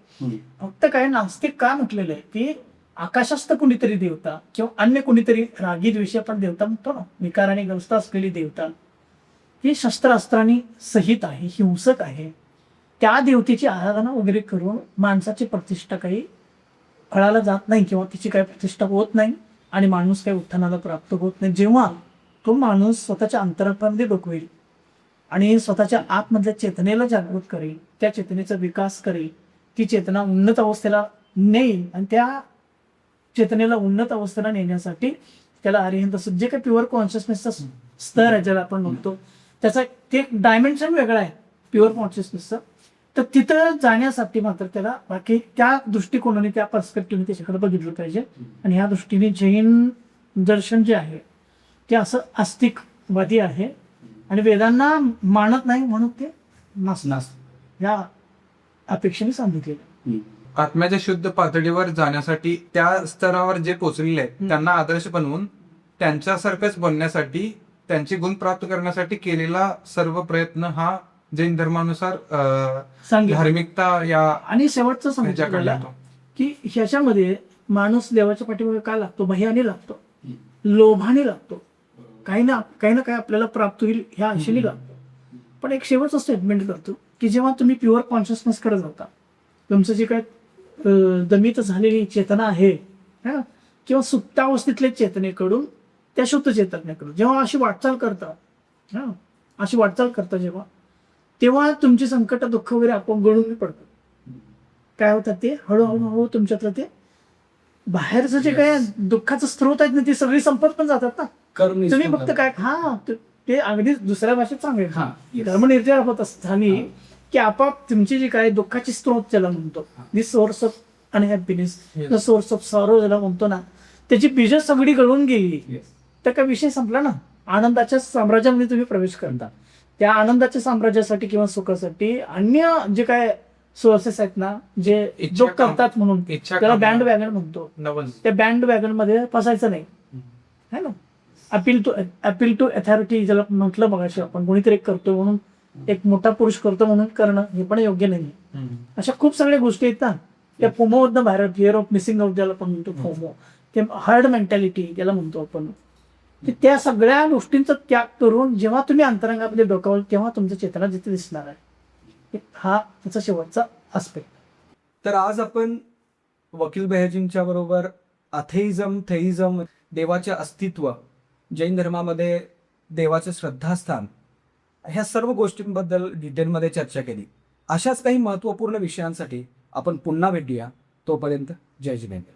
फक्त काय नास्तिक का म्हटलेलं आहे की आकाशस्थ कुणीतरी देवता किंवा अन्य कुणीतरी रागीत विषय आपण देवता म्हणतो ना, विकाराने ग्रस्त असलेली देवता, ही शस्त्रास्त्रांनी सहित आहे, हिंसक आहे. त्या देवतेची आराधना वगैरे करून माणसाची प्रतिष्ठा काही फळाला जात नाही किंवा तिची काही प्रतिष्ठा होत नाही आणि माणूस काही उत्थानाला प्राप्त होत नाही. जेव्हा तो माणूस स्वतःच्या अंतरात्म्यामध्ये डोकवेल आणि स्वतःच्या आतमधल्या चेतनेला जागृत करेल, त्या चेतनेचा विकास करेल, ती चेतना उन्नत अवस्थेला नेईल आणि त्या चेतनेला उन्नत अवस्थेला नेण्यासाठी त्याला अरिहंत जे काही प्युअर कॉन्शियसनेसचा स्तर आहे ज्याला आपण म्हणतो, त्याचा ते एक डायमेन्शन वेगळा आहे प्युअर कॉन्शियसनेसचं. तर तिथं जाण्यासाठी मात्र त्याला बाकी त्या दृष्टिकोनाने त्या पर्स्पेक्टिव्हने त्याच्याकडे बघितलं पाहिजे. आणि ह्या दृष्टीने जैन दर्शन जे आहे ते असं आस्तिकवादी आहे आणि वेदांना मानत नाही म्हणून ते नास्तिक या अपेक्षेने सांगितलेलं. आत्म्याच्या शुद्ध पातळीवर जाण्यासाठी त्या स्तरावर जे पोचलेले आहेत त्यांना आदर्श बनवून त्यांच्यासारखंच बनण्यासाठी, त्यांचे गुण प्राप्त करण्यासाठी केलेला सर्व प्रयत्न हा जैन धर्मानुसार सांगितलं. धार्मिकता या आणि शेवटचं ह्याच्याकडे सांगितलं लागतो. की ह्याच्यामध्ये माणूस देवाच्या पाठीमागे काय लागतो, भयाने लागतो, लोभाने लागतो, काही ना काही आपल्याला प्राप्त होईल ह्या आशेने लागतो. पण एक शेवटचं स्टेटमेंट करतो की जेव्हा तुम्ही प्युअर कॉन्शियसनेस कडे जाता, तुमचं जे काय दमित झालेली चेतना आहे हा, किंवा सुप्तावस्थेतल्या चेतनेकडून त्या शुद्ध चेतनेकडून जेव्हा अशी वाटचाल करता जेव्हा, तेव्हा तुमची संकट दुःख वगैरे आपण गळून पडतात. काय होतात ते हळूहळू तुमच्यातलं ते बाहेरचं जे काय दुःखाचं स्रोत आहेत ना, ती सगळी संपत पण जातात ना. तुम्ही फक्त काय ते अगदी दुसऱ्या भाषेत सांगायचं, धर्मनिर्जर होत झाली की आपाप तुमची जी काय दुःखाची स्रोत ज्याला म्हणतो, the source of unhappiness, the source of sorrow ज्याला म्हणतो ना, त्याची बीज सगळी गळून गेली तर काय विषय संपला ना. आनंदाच्या साम्राज्यामध्ये तुम्ही प्रवेश करता. त्या आनंदाच्या साम्राज्यासाठी किंवा सुखासाठी अन्य जे काय सोर्सेस आहेत ना, जे जो करतात म्हणून त्याला बँड वॅगन म्हणतो, त्या बँड वॅगन मध्ये फसायचं नाही है ना. अपील टू अथॉरिटी ज्याला म्हटलं मगाशी आपण, कोणीतरी करतो म्हणून, एक मोठा पुरुष करतो म्हणून करणं हे पण योग्य नाही. अशा खूप सगळ्या गोष्टी आहेत ना, त्या फोमोमधनं बाहेर, फिअर ऑफ मिसिंग आउट ज्याला आपण म्हणतो, फोमो, ते हर्ड मेंटॅलिटी ज्याला म्हणतो आपण, त्या सगळ्या गोष्टींचा त्याग करून जेव्हा तुम्ही अंतरंगामध्ये डोकावल तेव्हा तुमचं चेतना जिथे दिसणार आहे. हा त्याचा शेवटचा आस्पेक्ट. तर आज आपण वकील बहेजींच्या बरोबर अथेइझम, थेइझम, देवाचे अस्तित्व, जैन धर्मामध्ये देवाचे श्रद्धास्थान, ह्या सर्व गोष्टींबद्दल डिटेलमध्ये चर्चा केली. अशाच काही महत्त्वपूर्ण विषयांसाठी आपण पुन्हा भेटूया. तोपर्यंत जय जिनेंद्र.